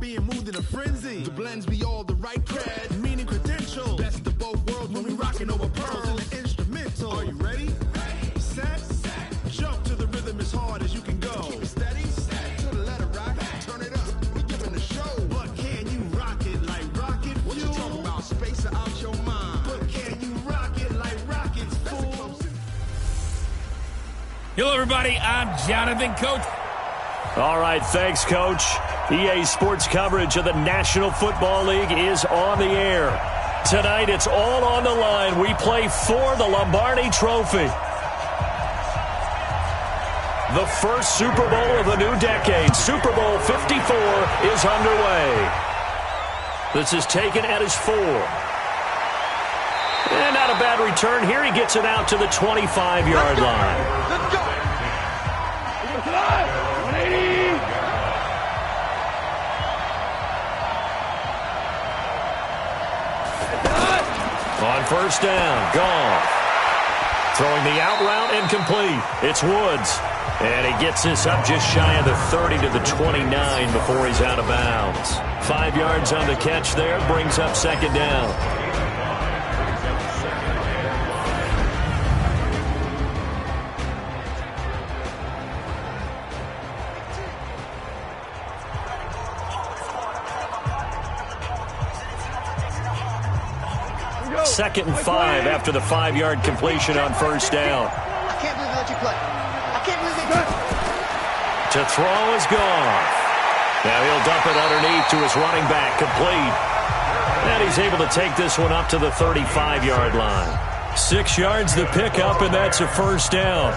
being moved in a frenzy. The blends be all the right cred, meaning credentials. Best of both worlds when we rockin' over pearls in the instrumental. Are you ready? Set. Jump to the rhythm as hard as you can go. Keep it steady. To the letter rock. Turn it up. We giving the show. But can you rock it like rocket fuel? What you talking about? Space out your mind. But can you rock it like rockets, fool? Hello, everybody. I'm Jonathan, Coach. All right, thanks, Coach. EA Sports coverage of the National Football League is on the air. Tonight, it's all on the line. We play for the Lombardi Trophy. The first Super Bowl of the new decade, Super Bowl 54, is underway. This is taken at his 4. And not a bad return here. He gets it out to the 25-yard line. Let's go. 180. On first down, Goff. Throwing the out route incomplete. It's Woods. And he gets this up just shy of the 30 to the 29 before he's out of bounds. 5 yards on the catch there, brings up second down. Second and 5 after the 5-yard completion on first down. I can't believe they let you play. I can't believe they let you. To throw is gone. Now he'll dump it underneath to his running back, complete. And he's able to take this one up to the 35-yard line. 6 yards the pickup, and that's a first down.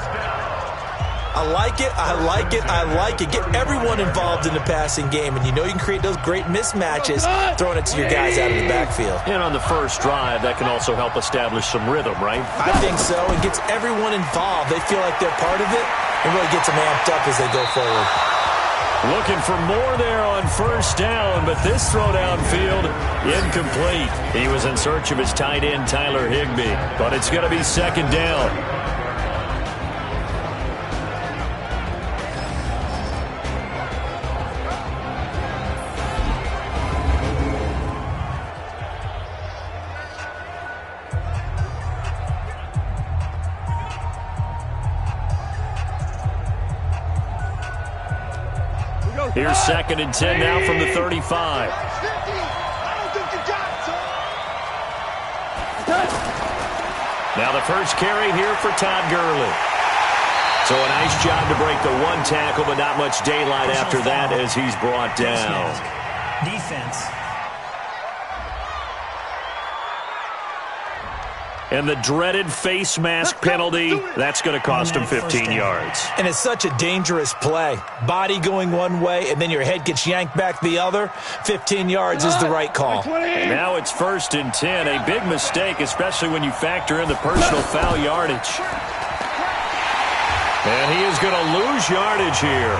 I like it, I like it, I like it. Get everyone involved in the passing game, and you know you can create those great mismatches throwing it to your guys out of the backfield. And on the first drive, that can also help establish some rhythm, right? I think so, and gets everyone involved. They feel like they're part of it, and really gets them amped up as they go forward. Looking for more there on first down, but this throw downfield, incomplete. He was in search of his tight end, Tyler Higbee, but it's going to be second down. Here's second and 10 now from the 35. Now the first carry here for Todd Gurley. So a nice job to break the one tackle, but not much daylight after that as he's brought down. Defense. And the dreaded face mask penalty, that's going to cost him 15 yards. And it's such a dangerous play. Body going one way, and then your head gets yanked back the other. 15 yards is the right call. And now it's first and 10. A big mistake, especially when you factor in the personal foul yardage. And he is going to lose yardage here.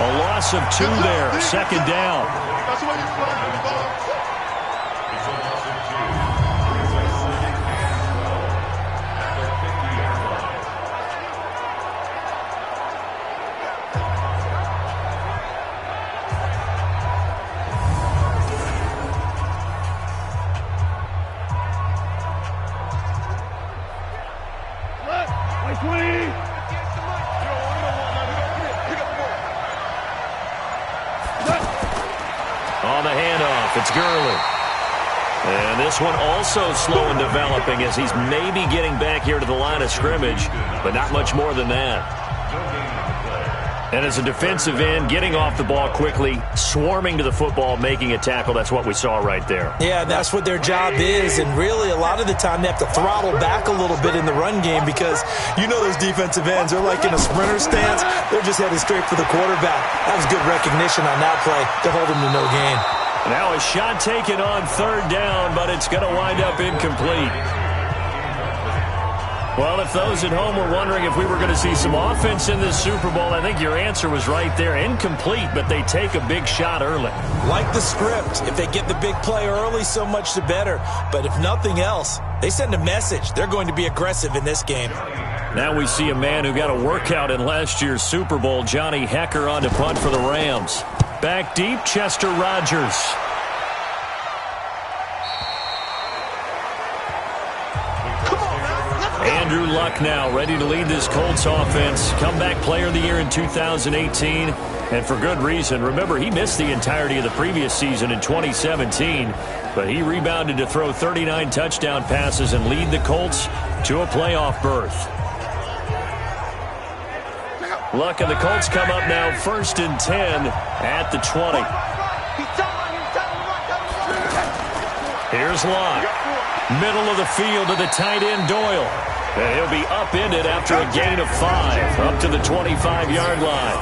A loss of 2 there. Second down. That's the way you play. On the handoff, it's Gurley. And this one also slow in developing as he's maybe getting back here to the line of scrimmage, but not much more than that. And as a defensive end, getting off the ball quickly, swarming to the football, making a tackle, that's what we saw right there. Yeah, that's what their job is, and really a lot of the time they have to throttle back a little bit in the run game because you know those defensive ends are like in a sprinter stance. They're just headed straight for the quarterback. That was good recognition on that play to hold him to no gain. Now a shot taken on third down, but it's going to wind up incomplete. Well, if those at home were wondering if we were going to see some offense in this Super Bowl, I think your answer was right there. Incomplete, but they take a big shot early. Like the script. If they get the big play early, so much the better. But if nothing else, they send a message. They're going to be aggressive in this game. Now we see a man who got a workout in last year's Super Bowl, Johnny Hekker, on to punt for the Rams. Back deep, Chester Rogers. Andrew Luck now ready to lead this Colts offense. Comeback player of the year in 2018, and for good reason. Remember, he missed the entirety of the previous season in 2017, but he rebounded to throw 39 touchdown passes and lead the Colts to a playoff berth. Luck and the Colts come up now 1st and 10 at the 20. Here's Luck. Middle of the field to the tight end Doyle. And he'll be upended after a gain of 5 up to the 25-yard line.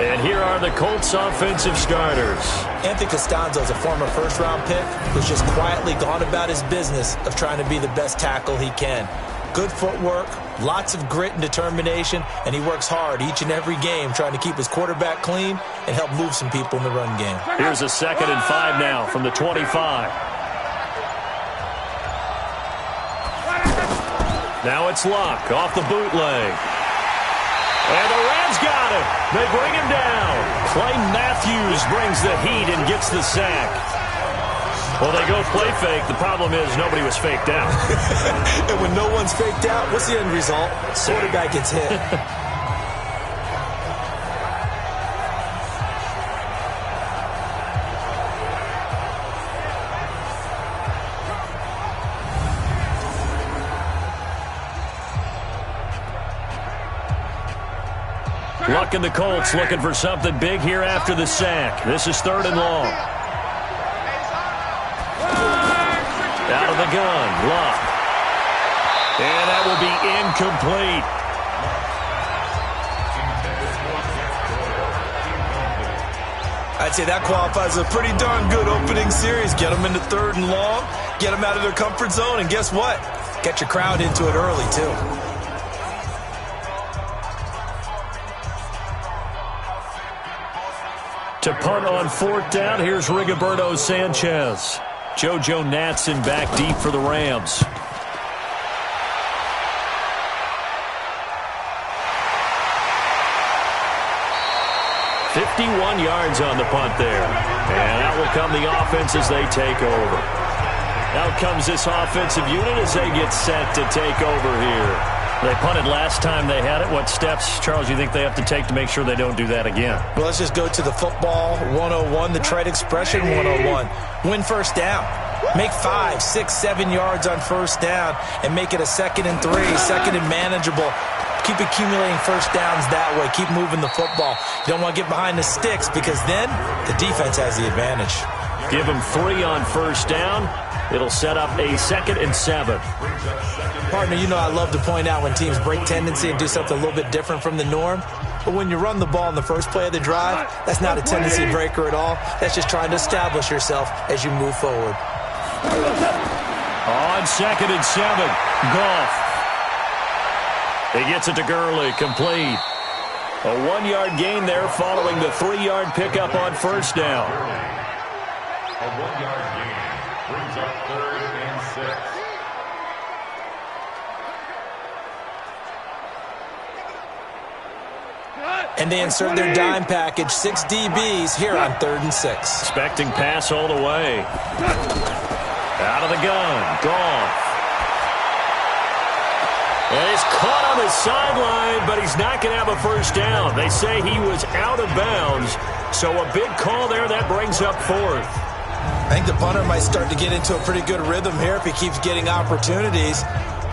And here are the Colts offensive starters. Anthony Costanzo is a former first-round pick who's just quietly gone about his business of trying to be the best tackle he can. Good footwork, lots of grit and determination, and he works hard each and every game trying to keep his quarterback clean and help move some people in the run game. Here's a 2nd and 5 now from the 25. Now it's Luck off the bootleg. And the Rams got him. They bring him down. Clay Matthews brings the heat and gets the sack. Well, they go play fake. The problem is nobody was faked out. And when no one's faked out, what's the end result? Quarterback gets hit. Luck and the Colts looking for something big here after the sack. This is 3rd and long. Out of the gun, Luck. And that will be incomplete. I'd say that qualifies as a pretty darn good opening series. Get them into 3rd and long, get them out of their comfort zone, and guess what? Get your crowd into it early, too. To punt on 4th down, here's Rigoberto Sanchez. JoJo Natson back deep for the Rams. "51 yards on the punt there. And out will come the offense as they take over. Out comes this offensive unit as they get set to take over here. They punted last time they had it. What steps, Charles, you think they have to take to make sure they don't do that again? Well, let's just go to the football 101, the trade expression 101. Win 1st down. Make 5, 6, 7 yards on 1st down and make it a 2nd and 3, 2nd and manageable. Keep accumulating 1st downs that way. Keep moving the football. You don't want to get behind the sticks because then the defense has the advantage. Give them 3 on 1st down. It'll set up a 2nd and 7. Partner, you know I love to point out when teams break tendency and do something a little bit different from the norm. But when you run the ball in the first play of the drive, that's not a tendency breaker at all. That's just trying to establish yourself as you move forward. On 2nd and 7, Goff. He gets it to Gurley, complete. A 1-yard gain there following the 3-yard pickup on 1st down. A 1-yard gain brings up 3rd and 6. And they insert their dime package, 6 DBs here on 3rd and 6. Expecting pass all the way. Out of the gun, Goff. And he's caught on the sideline, but he's not going to have a 1st down. They say he was out of bounds, so a big call there that brings up 4th. I think the punter might start to get into a pretty good rhythm here if he keeps getting opportunities.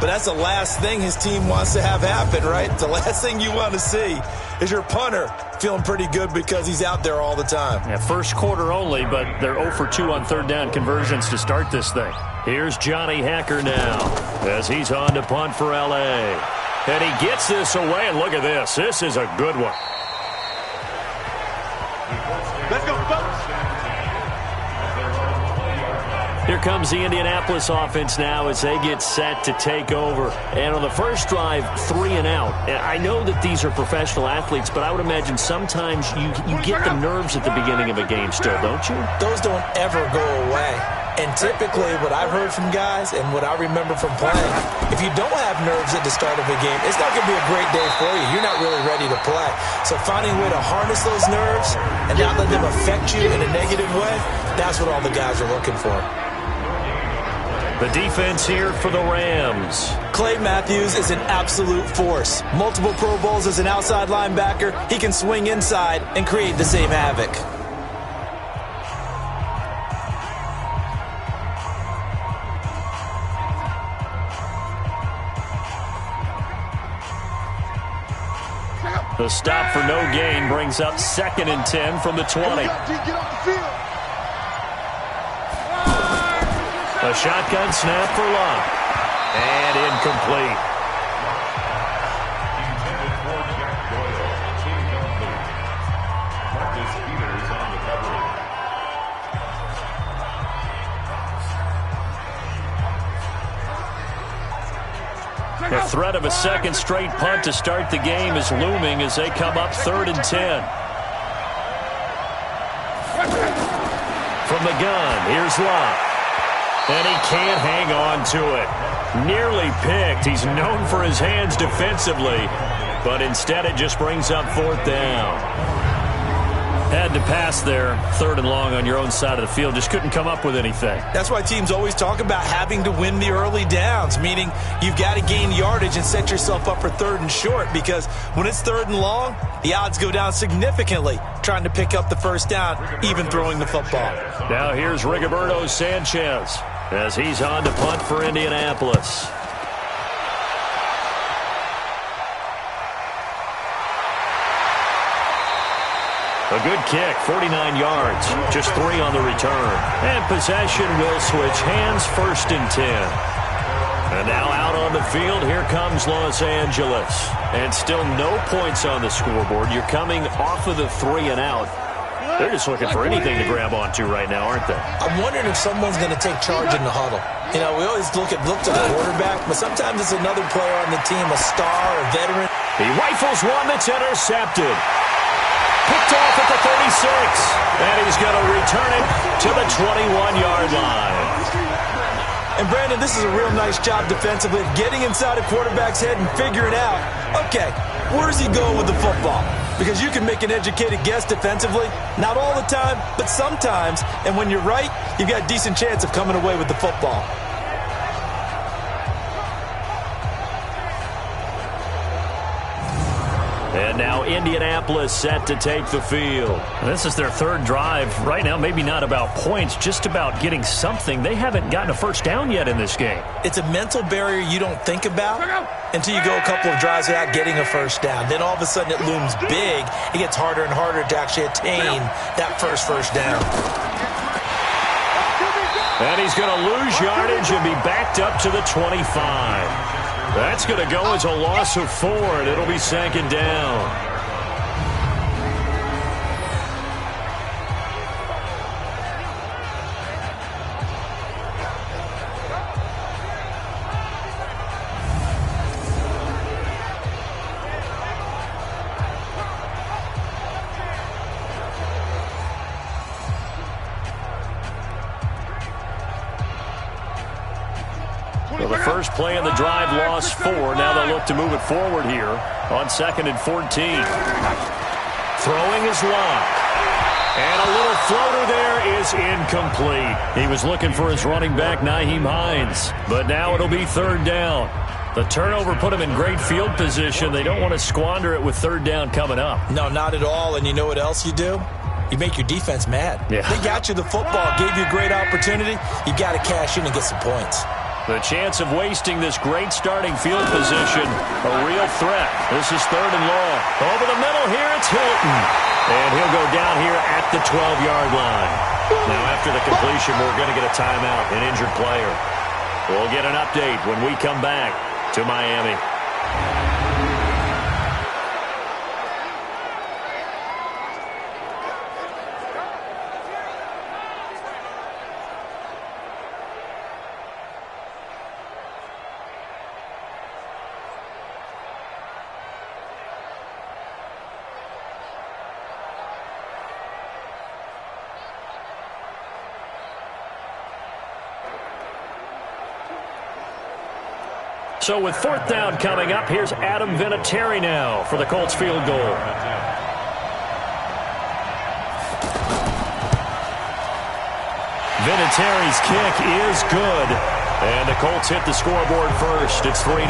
But that's the last thing his team wants to have happen, right? The last thing you want to see is your punter feeling pretty good because he's out there all the time. Yeah, 1st quarter only, but they're 0 for 2 on 3rd down conversions to start this thing. Here's Johnny Hacker now as he's on to punt for L.A. And he gets this away, and look at this. This is a good one. Let's go, folks. Here comes the Indianapolis offense now as they get set to take over. And on the first drive, 3 and out. I know that these are professional athletes, but I would imagine sometimes you get the nerves at the beginning of a game still, don't you? Those don't ever go away. And typically what I've heard from guys and what I remember from playing, if you don't have nerves at the start of a game, it's not going to be a great day for you. You're not really ready to play. So finding a way to harness those nerves and not let them affect you in a negative way, that's what all the guys are looking for. The defense here for the Rams. Clay Matthews is an absolute force. Multiple Pro Bowls as an outside linebacker. He can swing inside and create the same havoc. The stop for no gain brings up 2nd and 10 from the 20. A shotgun snap for Locke. And incomplete. Intended for Jack Doyle. Incomplete. Marcus Peters on the coverage. The threat of a second straight punt to start the game is looming as they come up 3rd and 10. From the gun, here's Locke. And he can't hang on to it. Nearly picked. He's known for his hands defensively, but instead it just brings up 4th down. Had to pass there, 3rd and long on your own side of the field. Just couldn't come up with anything. That's why teams always talk about having to win the early downs, meaning you've got to gain yardage and set yourself up for 3rd and short, because when it's 3rd and long, the odds go down significantly trying to pick up the first down, even throwing the football. Now here's Rigoberto Sanchez as he's on to punt for Indianapolis. A good kick, 49 yards, just 3 on the return. And possession will switch hands, 1st and 10. And now out on the field, here comes Los Angeles. And still no points on the scoreboard. You're coming off of the 3 and out. They're just looking for anything to grab onto right now, aren't they? I'm wondering if someone's going to take charge in the huddle. You know, we always look to the quarterback, but sometimes it's another player on the team, a star, a veteran. He rifles one that's intercepted. Picked off at the 36. And he's going to return it to the 21-yard line. And, Brandon, this is a real nice job defensively, getting inside a quarterback's head and figuring out, okay, where's he going with the football? Because you can make an educated guess defensively, not all the time, but sometimes. And when you're right, you've got a decent chance of coming away with the football. And now Indianapolis set to take the field. This is their 3rd drive. Right now, maybe not about points, just about getting something. They haven't gotten a first down yet in this game. It's a mental barrier you don't think about until you go a couple of drives without getting a first down. Then all of a sudden it looms big. It gets harder and harder to actually attain that first down. And he's going to lose yardage and be backed up to the 25. That's going to go as a loss of 4, and it'll be 2nd down. Well, the first play of the drive lost 4. Now they'll look to move it forward here on 2nd and 14. Throwing is Locke. And a little floater there is incomplete. He was looking for his running back, Nyheim Hines. But now it'll be 3rd down. The turnover put him in great field position. They don't want to squander it with 3rd down coming up. No, not at all. And you know what else you do? You make your defense mad. Yeah. They got you the football, gave you a great opportunity. You got to cash in and get some points. The chance of wasting this great starting field position, a real threat. This is 3rd and long. Over the middle here, it's Hilton. And he'll go down here at the 12-yard line. Now, after the completion, we're going to get a timeout, an injured player. We'll get an update when we come back to Miami. So with 4th down coming up, here's Adam Vinatieri now for the Colts field goal. Vinatieri's kick is good. And the Colts hit the scoreboard first. It's 3-0.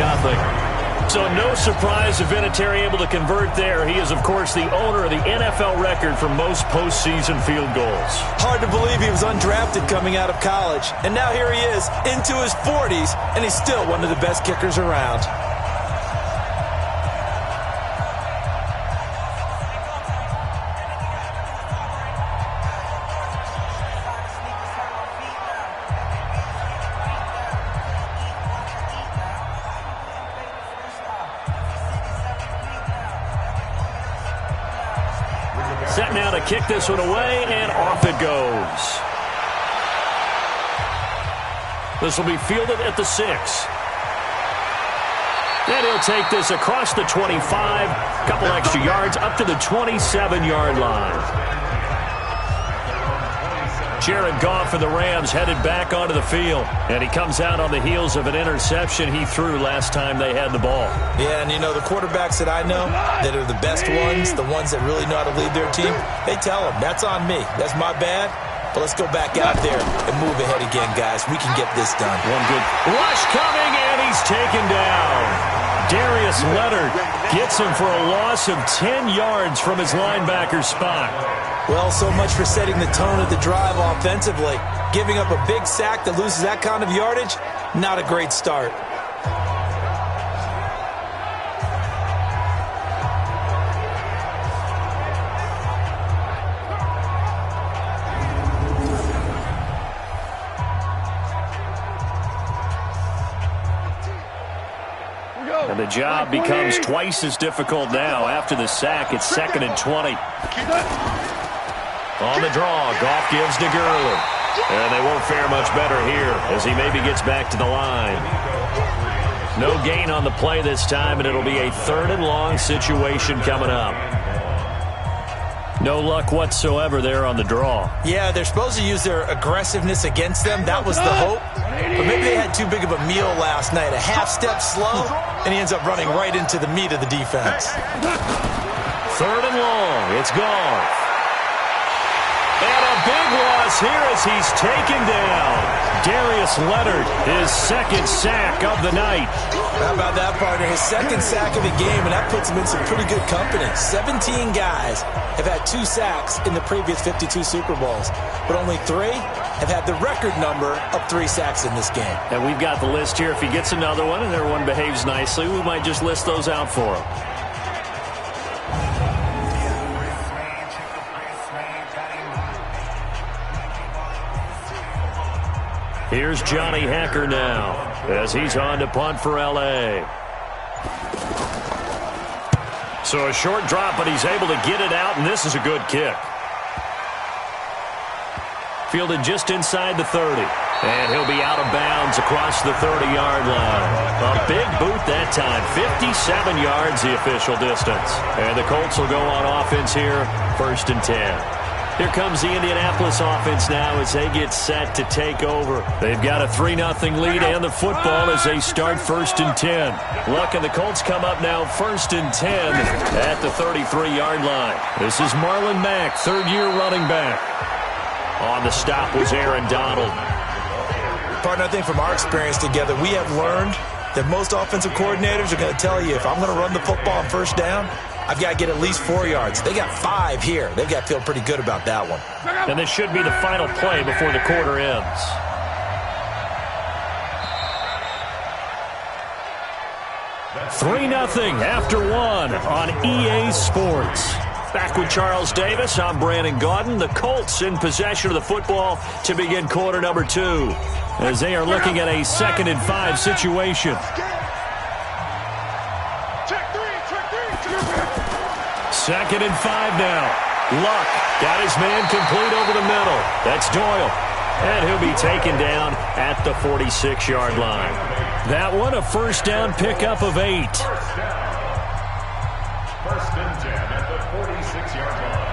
So no surprise if Vinatieri able to convert there. He is, of course, the owner of the NFL record for most postseason field goals. Hard to believe he was undrafted coming out of college. And now here he is into his 40s, and he's still one of the best kickers around. Set now to kick this one away, and off it goes. This will be fielded at the 6. And he'll take this across the 25, couple extra yards up to the 27-yard line. Jared Goff for the Rams headed back onto the field, and he comes out on the heels of an interception he threw last time they had the ball. Yeah, and you know, the quarterbacks that I know that are the best ones, the ones that really know how to lead their team, they tell them, that's on me. That's my bad. But let's go back out there and move ahead again, guys. We can get this done. One good rush coming, and he's taken down. Darius Leonard gets him for a loss of 10 yards from his linebacker spot. Well, so much for setting the tone of the drive offensively. Giving up a big sack that loses that kind of yardage, not a great start. And the job becomes twice as difficult now. After the sack, it's 2nd and 20. On the draw, Goff gives to Gurley. And they won't fare much better here as he maybe gets back to the line. No gain on the play this time, and it'll be a 3rd and long situation coming up. No luck whatsoever there on the draw. Yeah, they're supposed to use their aggressiveness against them. That was the hope. But maybe they had too big of a meal last night. A half step slow, and he ends up running right into the meat of the defense. 3rd and long. It's gone. And a big loss here as he's taken down. Darius Leonard, his 2nd sack of the night. How about that, partner? His 2nd sack of the game, and that puts him in some pretty good company. 17 guys have had 2 sacks in the previous 52 Super Bowls, but only 3 have had the record number of 3 sacks in this game. And we've got the list here. If he gets another one and everyone behaves nicely, we might just list those out for him. Here's Johnny Hacker now as he's on to punt for L.A. So a short drop, but he's able to get it out, and this is a good kick. Fielded just inside the 30. And he'll be out of bounds across the 30-yard line. A big boot that time. 57 yards the official distance. And the Colts will go on offense here, 1st and 10. Here comes the Indianapolis offense now as they get set to take over. They've got a 3-0 lead and the football as they start 1st and 10. Luck and the Colts come up now 1st and 10 at the 33-yard line. This is Marlon Mack, 3rd-year running back. On the stop was Aaron Donald. Partner, I think from our experience together, we have learned that most offensive coordinators are going to tell you, if I'm going to run the football on 1st down, I've got to get at least 4 yards. They got 5 here. They've got to feel pretty good about that one. And this should be the final play before the quarter ends. $3-0 after 1 on EA Sports. Back with Charles Davis, I'm Brandon Gaudin. The Colts in possession of the football to begin quarter number 2 as they are looking at a 2nd and 5 situation. 2nd and 5 now. Luck got his man complete over the middle. That's Doyle. And he'll be taken down at the 46-yard line. That one a 1st down pickup of 8. 1st and 10 at the 46-yard line.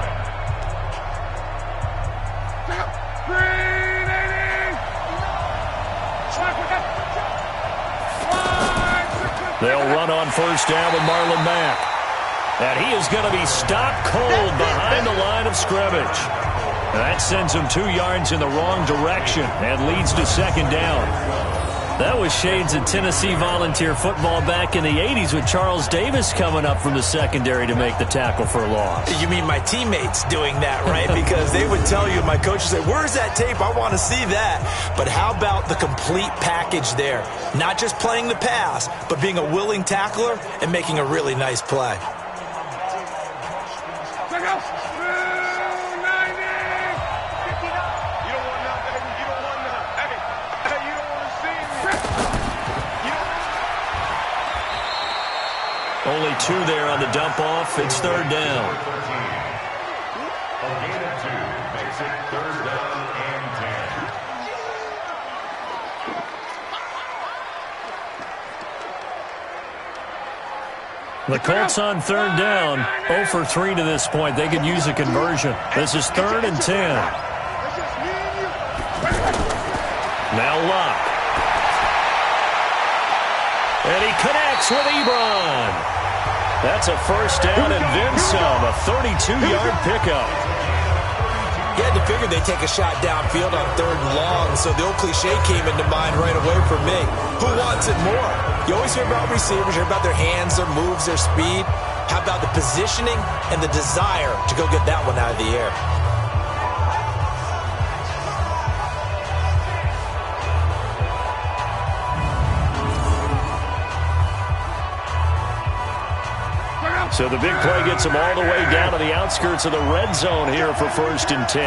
They'll run on first down with Marlon Mack. And he is going to be stopped cold behind the line of scrimmage. And that sends him 2 yards in the wrong direction and leads to second down. That was shades of Tennessee volunteer football back in the 80s with Charles Davis coming up from the secondary to make the tackle for a loss. You mean my teammates doing that, right? Because they would tell you, my coach would say, where's that tape? I want to see that. But how about the complete package there? Not just playing the pass, but being a willing tackler and making a really nice play. Only 2 there on the dump off. It's third down. A gain of 2 makes it third down and 10. The Colts on third down, 0 for 3 to this point. They could use a conversion. This is 3rd and 10. Now Luck. And he connects with Ebron. That's a first down and then some, a 32-yard pickup. You had to figure they'd take a shot downfield on 3rd and long, so the old cliche came into mind right away for me. Who wants it more? You always hear about receivers, you hear about their hands, their moves, their speed. How about the positioning and the desire to go get that one out of the air? So the big play gets him all the way down to the outskirts of the red zone here for 1st and 10.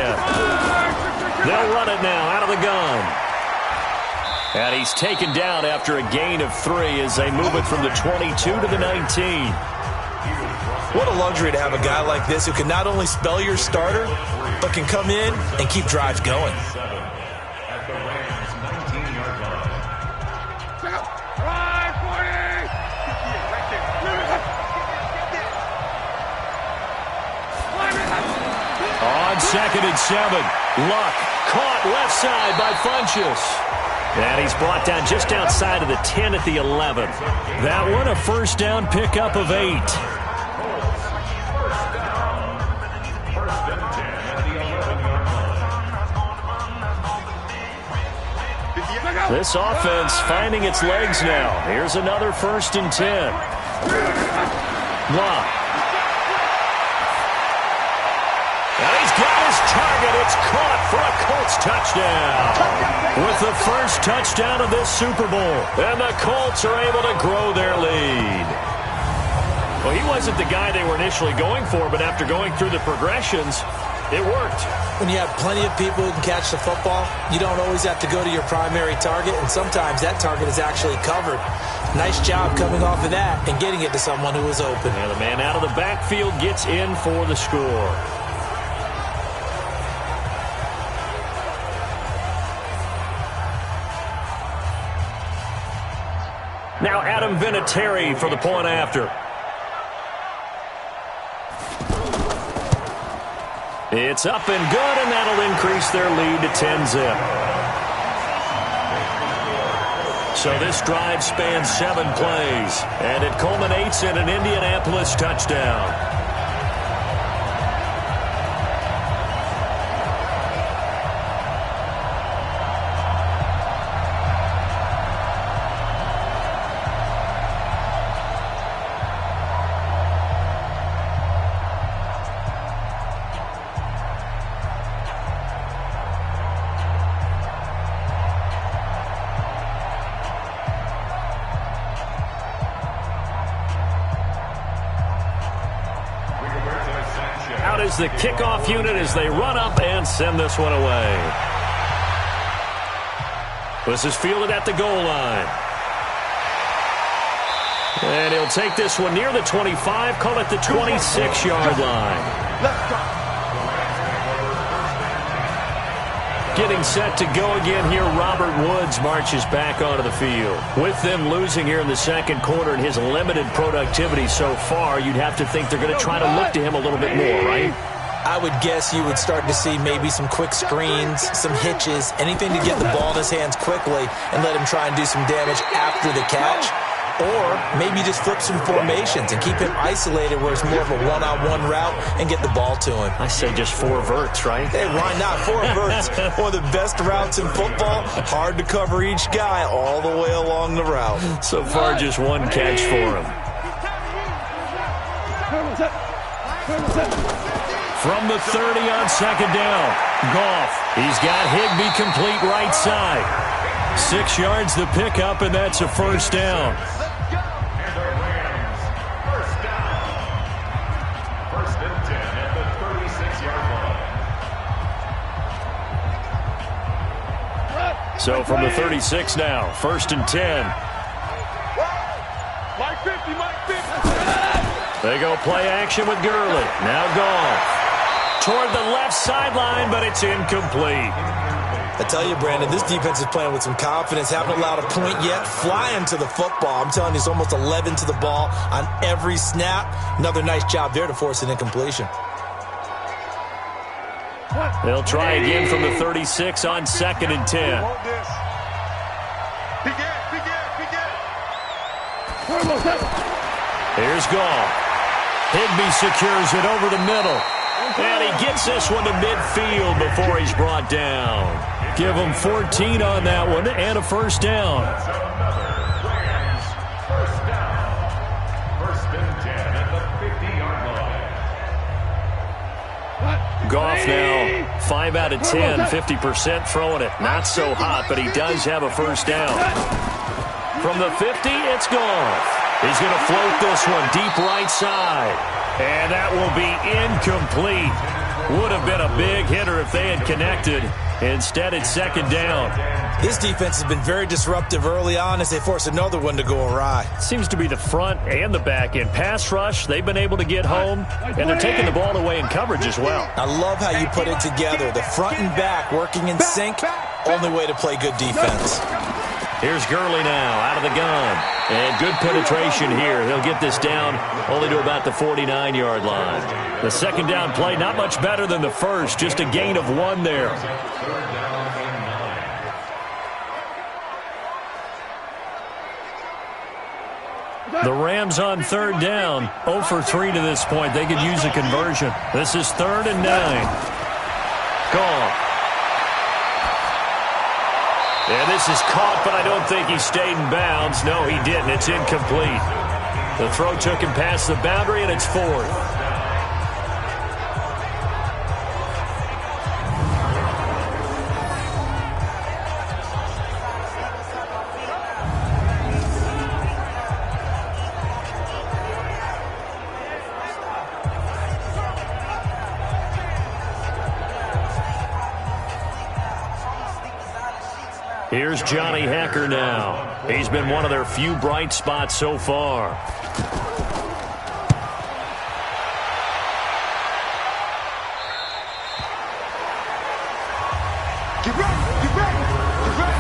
They'll run it now out of the gun. And he's taken down after a gain of 3 as they move it from the 22 to the 19. What a luxury to have a guy like this who can not only spell your starter, but can come in and keep drives going. At the Rams' 19-yard line. On 2nd and 7, Luck caught left side by Funchess. And he's brought down just outside of the 10 at the 11th. That one a first down pickup of 8. This offense finding its legs now. Here's another 1st and 10. Luck. And he's got his target. It's caught for a Colts touchdown. With the first touchdown of this Super Bowl. And the Colts are able to grow their lead. Well, he wasn't the guy they were initially going for, but after going through the progressions, it worked. When you have plenty of people who can catch the football, you don't always have to go to your primary target, and sometimes that target is actually covered. Nice job coming off of that and getting it to someone who was open. And the man out of the backfield gets in for the score. Now Adam Vinatieri for the point after. It's up and good, and that'll increase their lead to 10-zip. So this drive spans 7 plays, and it culminates in an Indianapolis touchdown. Is the kickoff unit as they run up and send this one away. This is fielded at the goal line. And he'll take this one near the 25, call it the 26-yard line. Let's go. Getting set to go again here, Robert Woods marches back onto the field. With them losing here in the second quarter and his limited productivity so far, you'd have to think they're going to try to look to him a little bit more, right? I would guess you would start to see maybe some quick screens, some hitches, anything to get the ball in his hands quickly and let him try and do some damage after the catch. Or maybe just flip some formations and keep him isolated where it's more of a one-on-one route and get the ball to him. I say just 4 verts, right? Hey, why not? 4 verts, one of the best routes in football. Hard to cover each guy all the way along the route. So far, just 1 catch for him. From the 30 on second down, Goff. He's got Higbee complete right side. 6 yards the pickup, and that's a first down. And the Rams, first down. First and 10 at the 36-yard line. So from the 36 now, first and 10. Mike 50, Mike 50. They go play action with Gurley. Now Goff. Toward the left sideline, but it's incomplete. I tell you, Brandon, this defense is playing with some confidence. Haven't allowed a point yet. Flying to the football. I'm telling you, it's almost 11 to the ball on every snap. Another nice job there to force an incompletion. They'll try again from the 36 on second and 10. Here's Goff. Higbee secures it over the middle. And he gets this one to midfield before he's brought down. Give him 14 on that one and a first down. Rams, first down. First and 10 at the 50-yard line. Goff now 5 out of 10, 50% throwing it. Not so hot, but he does have a first down. From the 50, it's Goff. He's going to float this one deep right side. And that will be incomplete. Would have been a big hitter if they had connected. Instead, it's second down. This defense has been very disruptive early on as they force another one to go awry. Seems to be the front and the back end. Pass rush, they've been able to get home, and they're taking the ball away in coverage as well. I love how you put it together. The front and back working in sync. Only way to play good defense. Here's Gurley now out of the gun. And good penetration here. He'll get this down only to about the 49-yard line. The second down play, not much better than the first. Just a gain of 1 there. The Rams on third down. 0 for 3 to this point. They could use a conversion. This is 3rd and 9. Goff. And this is caught, but I don't think he stayed in bounds. No, he didn't. It's incomplete. The throw took him past the boundary, and it's 4th. Here's Johnny Hecker now. He's been one of their few bright spots so far. Get ready, get ready, get ready.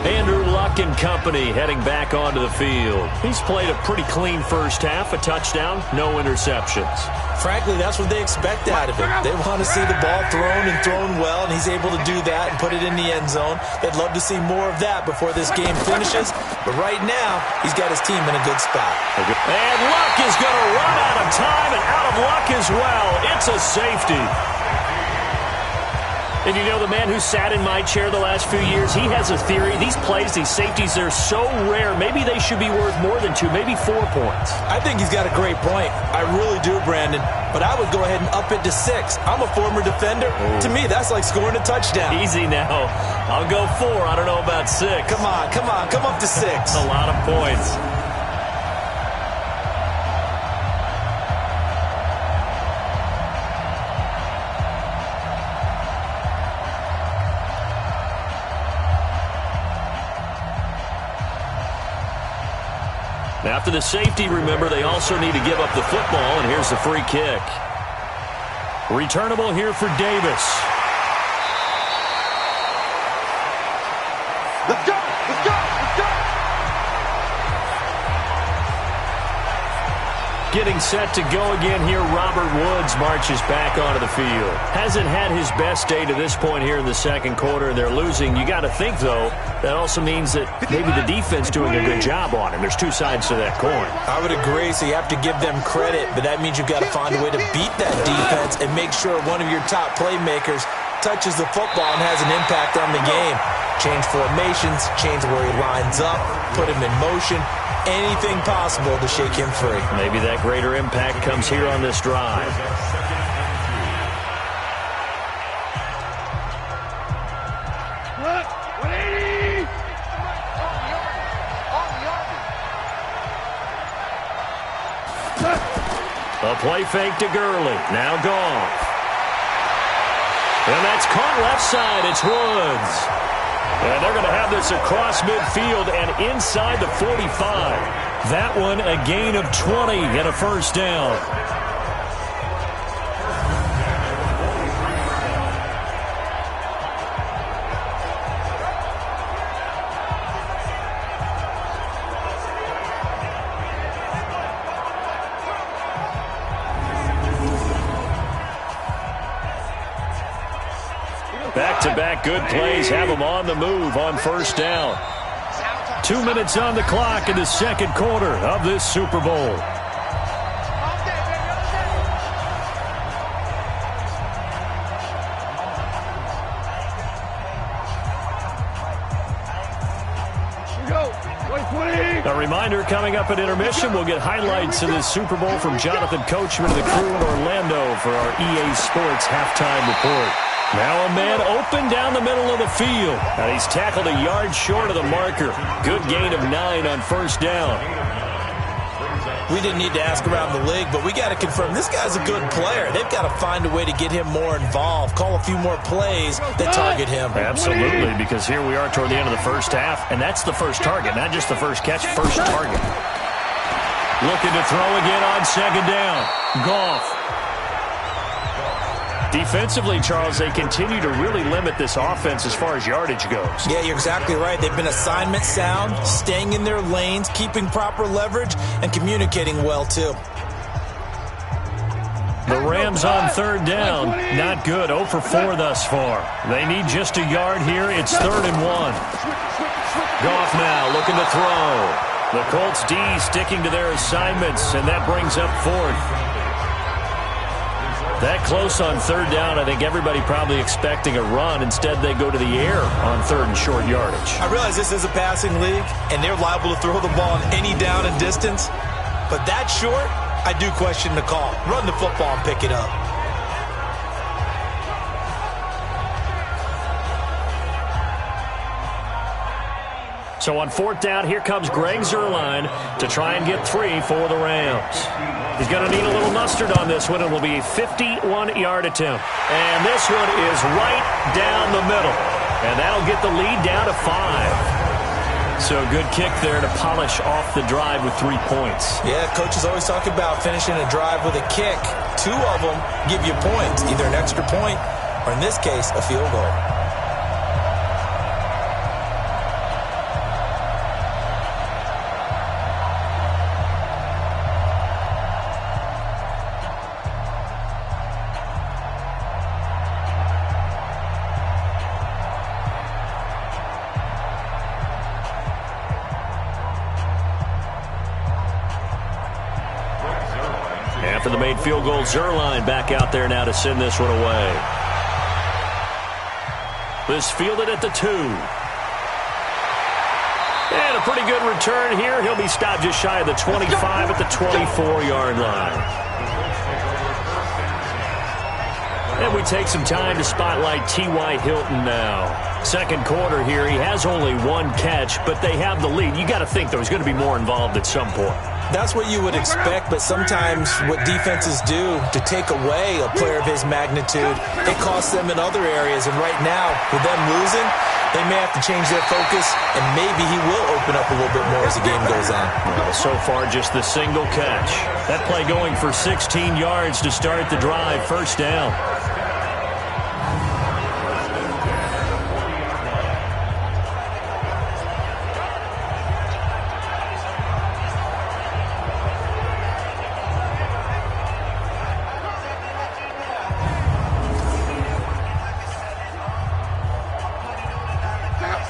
Andrew Luck and company heading back onto the field. He's played a pretty clean first half, a touchdown, no interceptions. Frankly, that's what they expect out of him. They want to see the ball thrown and thrown well, and he's able to do that and put it in the end zone. They'd love to see more of that before this game finishes. But right now, he's got his team in a good spot. And Luck is going to run out of time and out of luck as well. It's a safety. And you know, the man who sat in my chair the last few years, he has a theory. These plays, these safeties, they're so rare. Maybe they should be worth more than 2, maybe 4 points. I think he's got a great point. I really do, Brandon. But I would go ahead and up it to 6. I'm a former defender. To me, that's like scoring a touchdown. Easy now. I'll go 4. I don't know about 6. Come on, come on. Come up to 6. A lot of points. After the safety, remember, they also need to give up the football, and here's the free kick. Returnable here for Davis. Let's go, let's go, let's go. getting set to go again here. Robert Woods marches back onto the field. Hasn't had his best day to this point here in the second quarter, and they're losing. You got to think, though, that also means that maybe the defense doing a good job on him. There's two sides to that coin. I would agree, so you have to give them credit, but that means you've got to find a way to beat that defense and make sure one of your top playmakers touches the football and has an impact on the game. Change formations, change where he lines up, put him in motion, anything possible to shake him free. Maybe that greater impact comes here on this drive. A play fake to Gurley. Now Goff. And that's caught left side. It's Woods. And they're going to have this across midfield and inside the 45. That one a gain of 20 and a first down. Back-to-back good plays have them on the move on first down. 2 minutes on the clock in the second quarter of this Super Bowl. A reminder, coming up at intermission, we'll get highlights of this Super Bowl from Jonathan Coachman and the crew in Orlando for our EA Sports halftime report. Now a man open down the middle of the field. And he's tackled a yard short of the marker. Good gain of 9 on first down. We didn't need to ask around the league, but we got to confirm this guy's a good player. They've got to find a way to get him more involved, call a few more plays that target him. Absolutely, because here we are toward the end of the first half, and that's the first target, not just the first catch, first target. Looking to throw again on second down. Goff. Defensively, Charles, they continue to really limit this offense as far as yardage goes. Yeah, you're exactly right. They've been assignment sound, staying in their lanes, keeping proper leverage, and communicating well, too. The Rams on third down. Not good. 0 for 4 thus far. They need just a yard here. It's 3rd and 1. Goff now looking to throw. The Colts D sticking to their assignments, and that brings up 4th. That close on third down, I think everybody probably expecting a run. Instead, they go to the air on 3rd and short yardage. I realize this is a passing league, and they're liable to throw the ball on any down and distance. But that short, I do question the call. Run the football and pick it up. So on 4th down, here comes Greg Zuerlein to try and get 3 for the Rams. He's going to need a little mustard on this one. It will be a 51-yard attempt. And this one is right down the middle. And that'll get the lead down to 5. So good kick there to polish off the drive with 3 points. Yeah, coaches always talk about finishing a drive with a kick. 2 of them give you points, either an extra point or, in this case, a field goal. After the made field goal, Zuerlein back out there now to send this one away. This fielded at the 2. And a pretty good return here. He'll be stopped just shy of the 25 at the 24-yard line. And we take some time to spotlight T.Y. Hilton now. Second quarter here, he has only 1 catch, but they have the lead. You got to think, though, he's going to be more involved at some point. That's what you would expect, but sometimes what defenses do to take away a player of his magnitude, it costs them in other areas. And right now, with them losing, they may have to change their focus, and maybe he will open up a little bit more as the game goes on. Well, so far, just the single catch. That play going for 16 yards to start the drive. First down.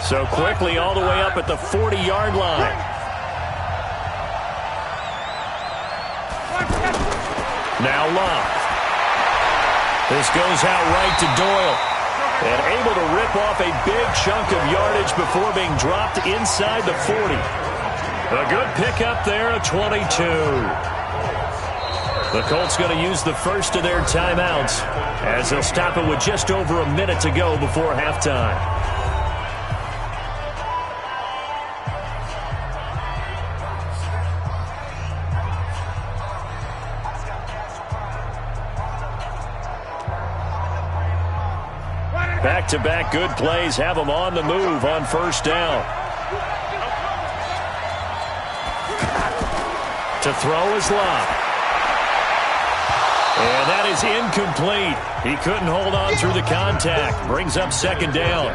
So quickly all the way up at the 40-yard line. Now Love. This goes out right to Doyle. And able to rip off a big chunk of yardage before being dropped inside the 40. A good pickup there, a 22. The Colts going to use the first of their timeouts as they'll stop it with just over a minute to go before halftime. Back-to-back good plays have them on the move on first down. To throw is Love. And that is incomplete. He couldn't hold on through the contact. Brings up second down.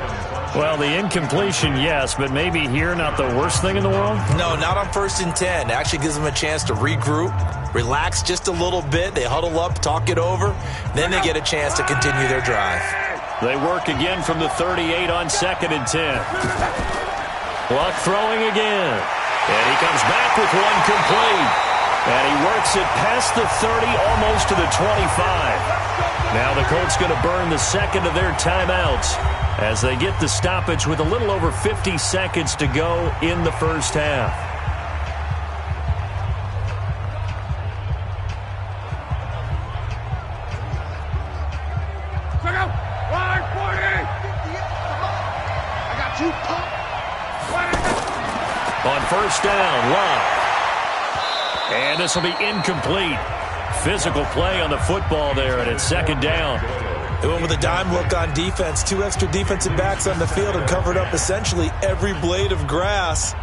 Well, the incompletion, yes, but maybe here not the worst thing in the world? No, not on 1st and 10. Actually gives them a chance to regroup, relax just a little bit. They huddle up, talk it over. Then they get a chance to continue their drive. They work again from the 38 on 2nd and 10. Luck throwing again. And he comes back with one complete. And he works it past the 30, almost to the 25. Now the Colts going to burn the second of their timeouts as they get the stoppage with a little over 50 seconds to go in the first half. On first down, Love. And this will be incomplete. Physical play on the football there, and it's second down. They went with a dime look on defense. 2 extra defensive backs on the field and covered up essentially every blade of grass.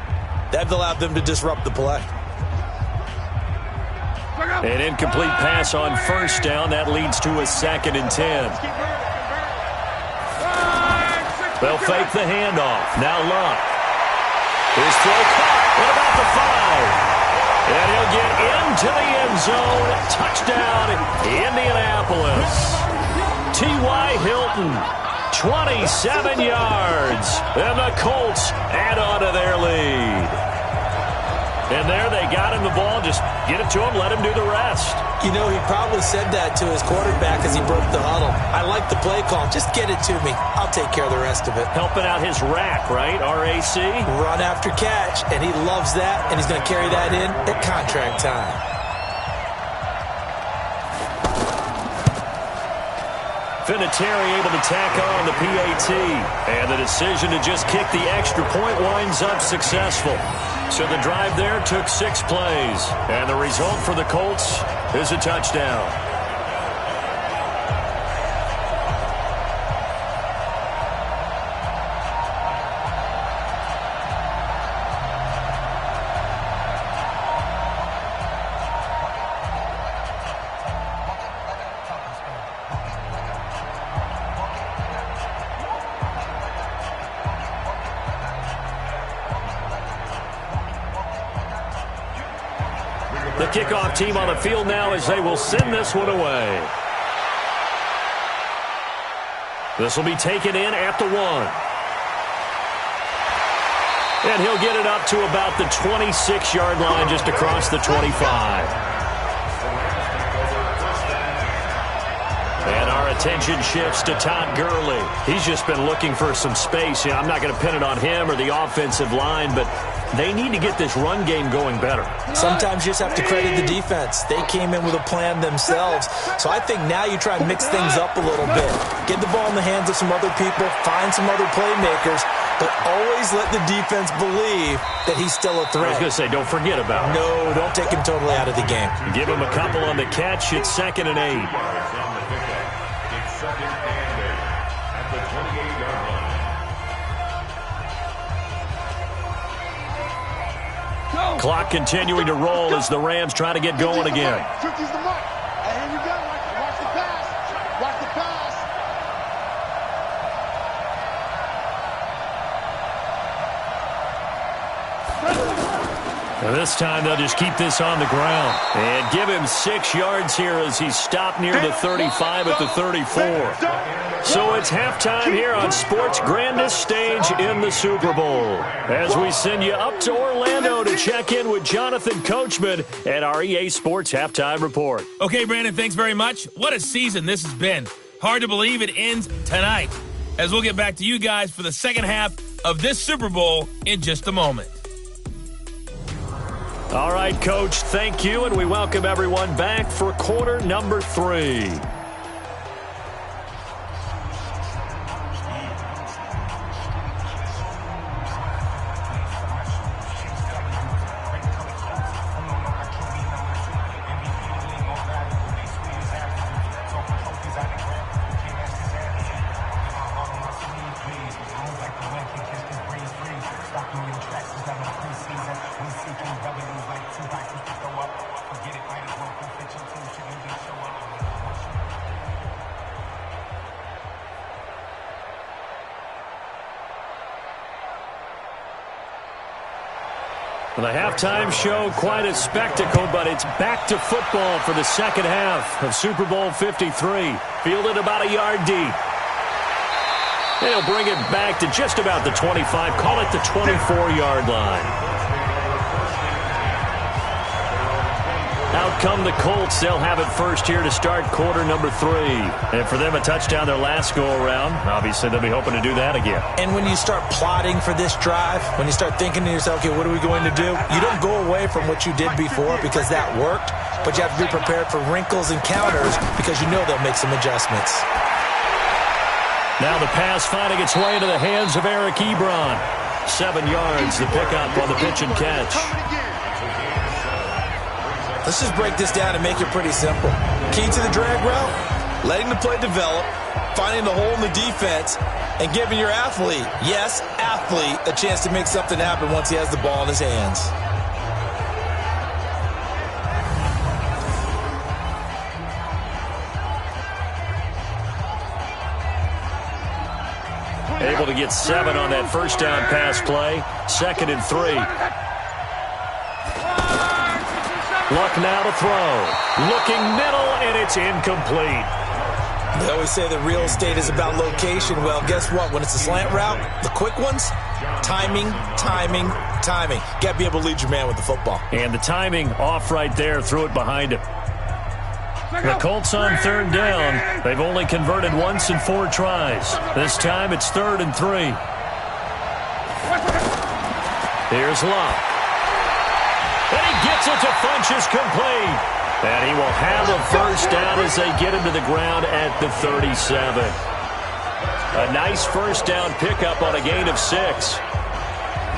That allowed them to disrupt the play. An incomplete pass on first down. That leads to a 2nd and 10. They'll fake the handoff. Now Luck. His throw caught at about the 5. And he'll get into the end zone. Touchdown, Indianapolis. T.Y. Hilton, 27 yards. And the Colts add on to their lead. And there they got him the ball. Just get it to him, let him do the rest. You know, he probably said that to his quarterback as he broke the huddle. I like the play call. Just get it to me. I'll take care of the rest of it. Helping out his rack, right? R-A-C? Run after catch, and he loves that, and he's going to carry that in at contract time. Vinatieri able to tack on the PAT. And the decision to just kick the extra point winds up successful. So the drive there took 6 plays. And the result for the Colts is a touchdown. The kickoff team on the field now as they will send this one away. This will be taken in at the 1. And he'll get it up to about the 26-yard line just across the 25. And our attention shifts to Todd Gurley. He's just been looking for some space. You know, I'm not going to pin it on him or the offensive line, but they need to get this run game going better. Sometimes you just have to credit the defense. They came in with a plan themselves. So I think now you try and mix things up a little bit. Get the ball in the hands of some other people, find some other playmakers, but always let the defense believe that he's still a threat. I was going to say, don't forget about him. No, don't take him totally out of the game. Give him a couple on the catch. It's 2nd and 8. It's 2nd and 8 at the 28-yard line. Clock continuing to roll as the Rams try to get going again. 50's the mark. And here we go. Watch the pass. Watch the pass. This time they'll just keep this on the ground. And give him 6 yards here as he stopped near the 35 at the 34. So it's halftime here on sports' grandest stage in the Super Bowl. As we send you up to Orlando to check in with Jonathan Coachman at our EA Sports Halftime Report. Okay, Brandon, thanks very much. What a season this has been. Hard to believe it ends tonight, as we'll get back to you guys for the second half of this Super Bowl in just a moment. All right, Coach, thank you, and we welcome everyone back for quarter number 3. The halftime show, quite a spectacle, but it's back to football for the second half of Super Bowl 53. Fielded about a yard deep. And he'll bring it back to just about the 25, call it the 24-yard line. Out come the Colts. They'll have it first here to start quarter number 3. And for them, a touchdown their last go-around. Obviously, they'll be hoping to do that again. And when you start plotting for this drive, when you start thinking to yourself, okay, what are we going to do? You don't go away from what you did before because that worked, but you have to be prepared for wrinkles and counters because you know they'll make some adjustments. Now the pass finding its way into the hands of Eric Ebron. 7 yards, the pickup on the pitch and catch. Let's just break this down and make it pretty simple. Key to the drag route, letting the play develop, finding the hole in the defense, and giving your athlete, yes, athlete, a chance to make something happen once he has the ball in his hands. Able to get 7 on that first down pass play. 2nd and 3. Luck now to throw. Looking middle, and it's incomplete. They always say that real estate is about location. Well, guess what? When it's a slant route, the quick ones, timing, timing, timing. Got to be able to lead your man with the football. And the timing off right there. Threw it behind him. The Colts on 3rd down. They've only converted once in 4 tries. This time it's 3rd and 3. Here's Luck. And he gets it to Funchess complete. And he will have a first down as they get him to the ground at the 37. A nice first down pickup on a gain of 6.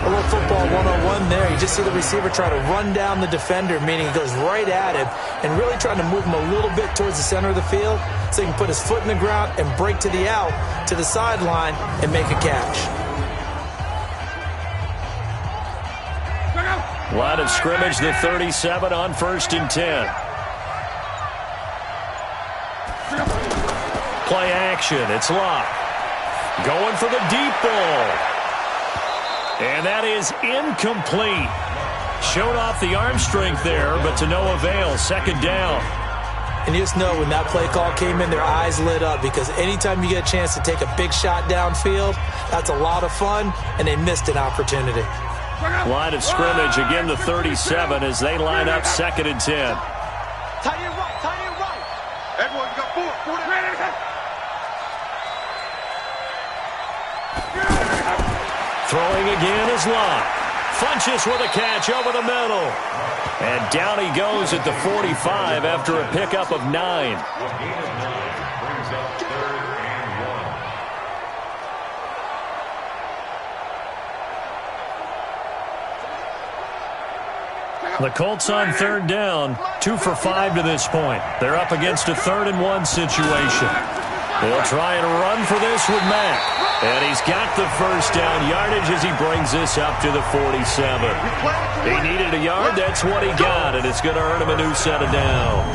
A little football 101 there. You just see the receiver try to run down the defender, meaning he goes right at him and really trying to move him a little bit towards the center of the field so he can put his foot in the ground and break to the out, to the sideline, and make a catch. Line of scrimmage, the 37 on 1st and 10. Play action. It's Luck. Going for the deep ball. And that is incomplete. Showed off the arm strength there, but to no avail. 2nd down. And you just know when that play call came in, their eyes lit up because anytime you get a chance to take a big shot downfield, that's a lot of fun, and they missed an opportunity. Line of scrimmage, again the 37 as they line up 2nd and 10. Tight end right, tight end right. Everyone, you got 4. Throwing again is Luck. Funchess with a catch over the middle. And down he goes at the 45 after a pickup of 9. The Colts on 3rd down, 2 for 5 to this point. They're up against a 3rd and 1 situation. They'll try and run for this with Mack. And he's got the first down yardage as he brings this up to the 47. He needed a yard, that's what he got, and it's going to earn him a new set of downs.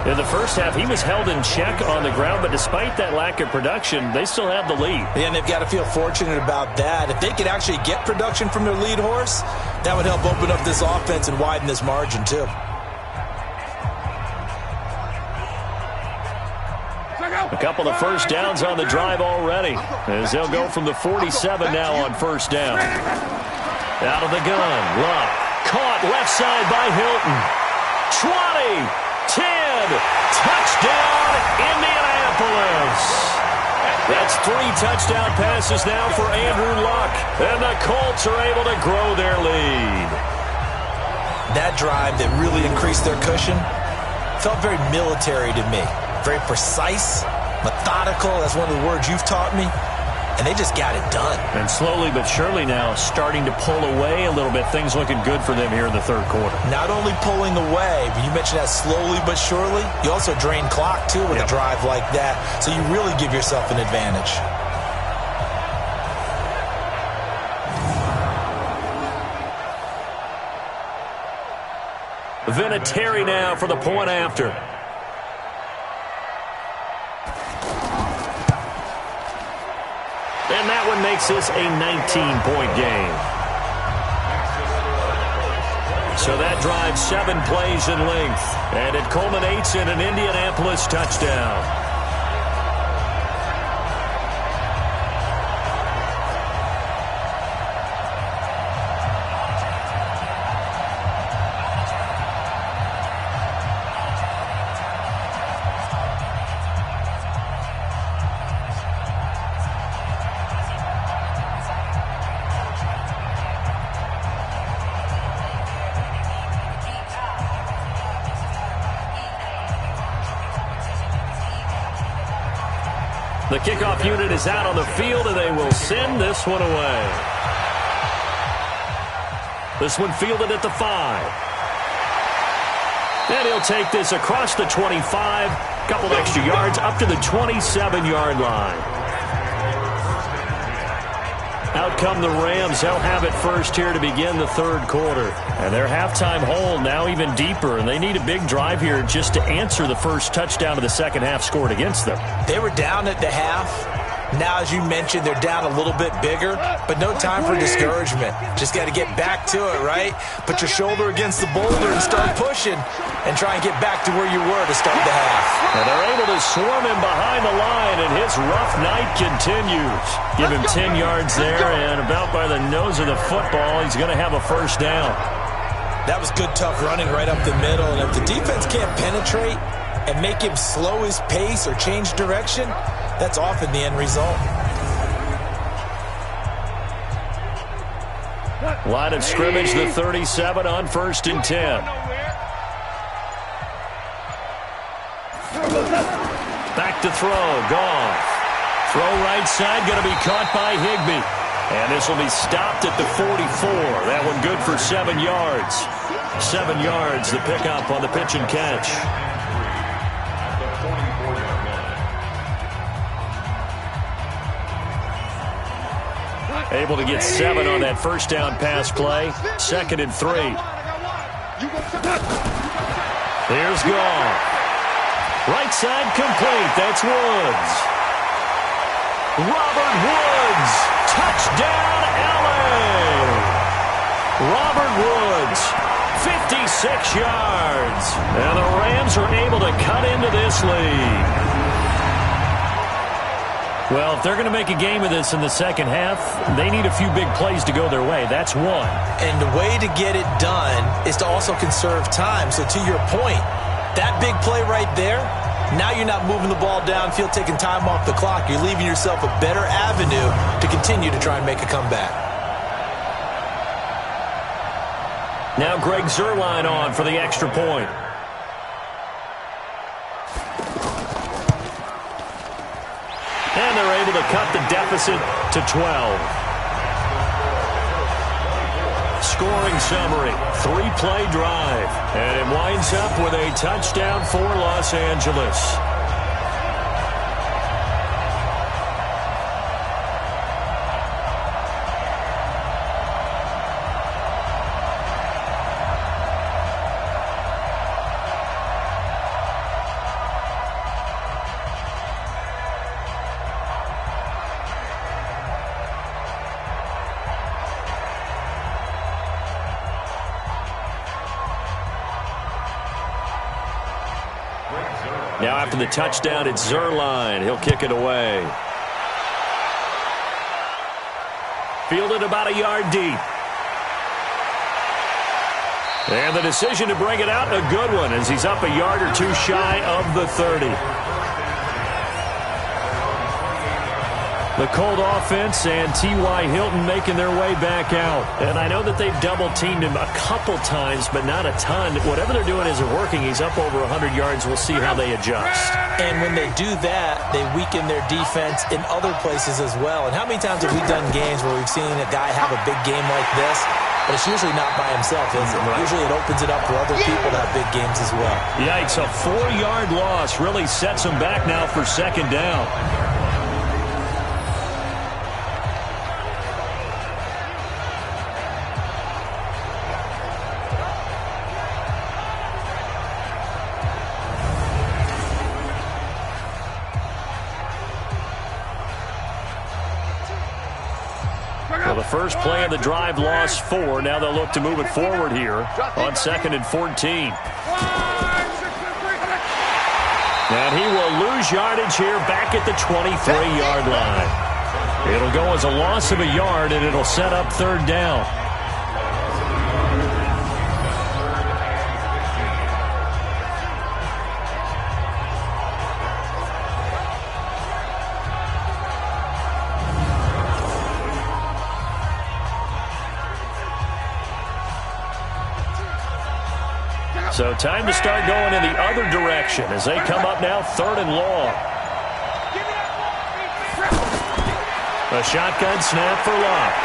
In the first half, he was held in check on the ground, but despite that lack of production, they still have the lead. Yeah, and they've got to feel fortunate about that. If they could actually get production from their lead horse, that would help open up this offense and widen this margin, too. A couple of first downs on the drive already, as they'll go from the 47 now on first down. Out of the gun, Luck. Caught left side by Hilton. 20, 10, touchdown, Indianapolis. That's 3 touchdown passes now for Andrew Luck, and the Colts are able to grow their lead. That drive that really increased their cushion felt very military to me. Very precise, methodical. That's one of the words you've taught me. And they just got it done. And slowly but surely now starting to pull away a little bit. Things looking good for them here in the third quarter. Not only pulling away, but you mentioned that slowly but surely. You also drain clock, too, with a drive like that. So you really give yourself an advantage. Vinatieri now for the point after. And that one makes this a 19-point game. So that drives 7 plays in length, and it culminates in an Indianapolis touchdown. The kickoff unit is out on the field, and they will send this one away. This one fielded at the 5. And he'll take this across the 25, couple of extra yards, up to the 27-yard line. Out come the Rams. They'll have it first here to begin the third quarter. And their halftime hole now even deeper, and they need a big drive here just to answer the first touchdown of the second half scored against them. They were down at the half. Now, as you mentioned, they're down a little bit bigger, but no time for discouragement. Just got to get back to it, right? Put your shoulder against the boulder and start pushing and try and get back to where you were to start the half. And they're able to swarm him behind the line, and his rough night continues. Give him 10 yards there, and about by the nose of the football, he's going to have a first down. That was good, tough running right up the middle, and if the defense can't penetrate and make him slow his pace or change direction, that's often the end result. Line of scrimmage, the 37 on 1st and 10. Back to throw, Goff. Throw right side, going to be caught by Higbee. And this will be stopped at the 44. That one good for 7 yards. 7 yards, the pickup on the pitch and catch. Able to get 7 on that first down pass play. 2nd and 3. Here's Goff. Right side complete. That's Woods. Robert Woods. Touchdown, LA. Robert Woods. 56 yards. And the Rams are able to cut into this lead. Well, if they're going to make a game of this in the second half, they need a few big plays to go their way. That's one. And the way to get it done is to also conserve time. So to your point, that big play right there, now you're not moving the ball downfield, taking time off the clock. You're leaving yourself a better avenue to continue to try and make a comeback. Now Greg Zuerlein on for the extra point. And they're able to cut the deficit to 12. Scoring summary, 3-play drive. And it winds up with a touchdown for Los Angeles. Now after the touchdown, it's Zerline. He'll kick it away. Fielded about a yard deep. And the decision to bring it out, a good one, as he's up a yard or two shy of the 30. The Colt offense and T.Y. Hilton making their way back out. And I know that they've double-teamed him a couple times, but not a ton. Whatever they're doing isn't working. He's up over 100 yards. We'll see how they adjust. And when they do that, they weaken their defense in other places as well. And how many times have we done games where we've seen a guy have a big game like this? But it's usually not by himself, is it? Right. Usually it opens it up for other people to have big games as well. Yikes, a 4-yard loss really sets them back now for second down. Well, the first play of the drive lost 4. Now they'll look to move it forward here on 2nd and 14. And he will lose yardage here back at the 23-yard line. It'll go as a loss of a yard, and it'll set up 3rd down. So time to start going in the other direction as they come up now 3rd and long. A shotgun snap for Locke.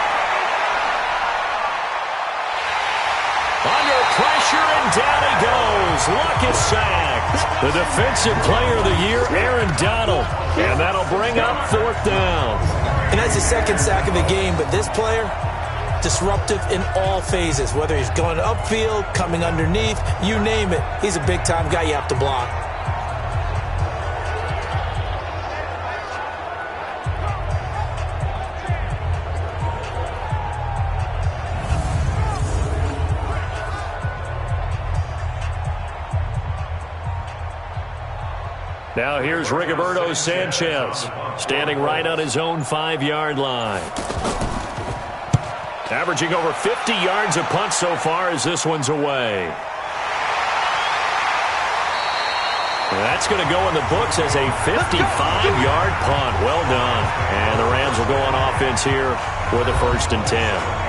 Under pressure and down he goes. Luck is sacked. The defensive player of the year, Aaron Donald. And that'll bring up 4th down. And that's his 2nd sack of the game, but this player, disruptive in all phases, whether he's going upfield, coming underneath, you name it. He's a big-time guy you have to block. Now here's Rigoberto Sanchez, standing right on his own 5-yard line. Averaging over 50 yards a punt so far as this one's away. That's going to go in the books as a 55-yard punt. Well done. And the Rams will go on offense here with a 1st and 10.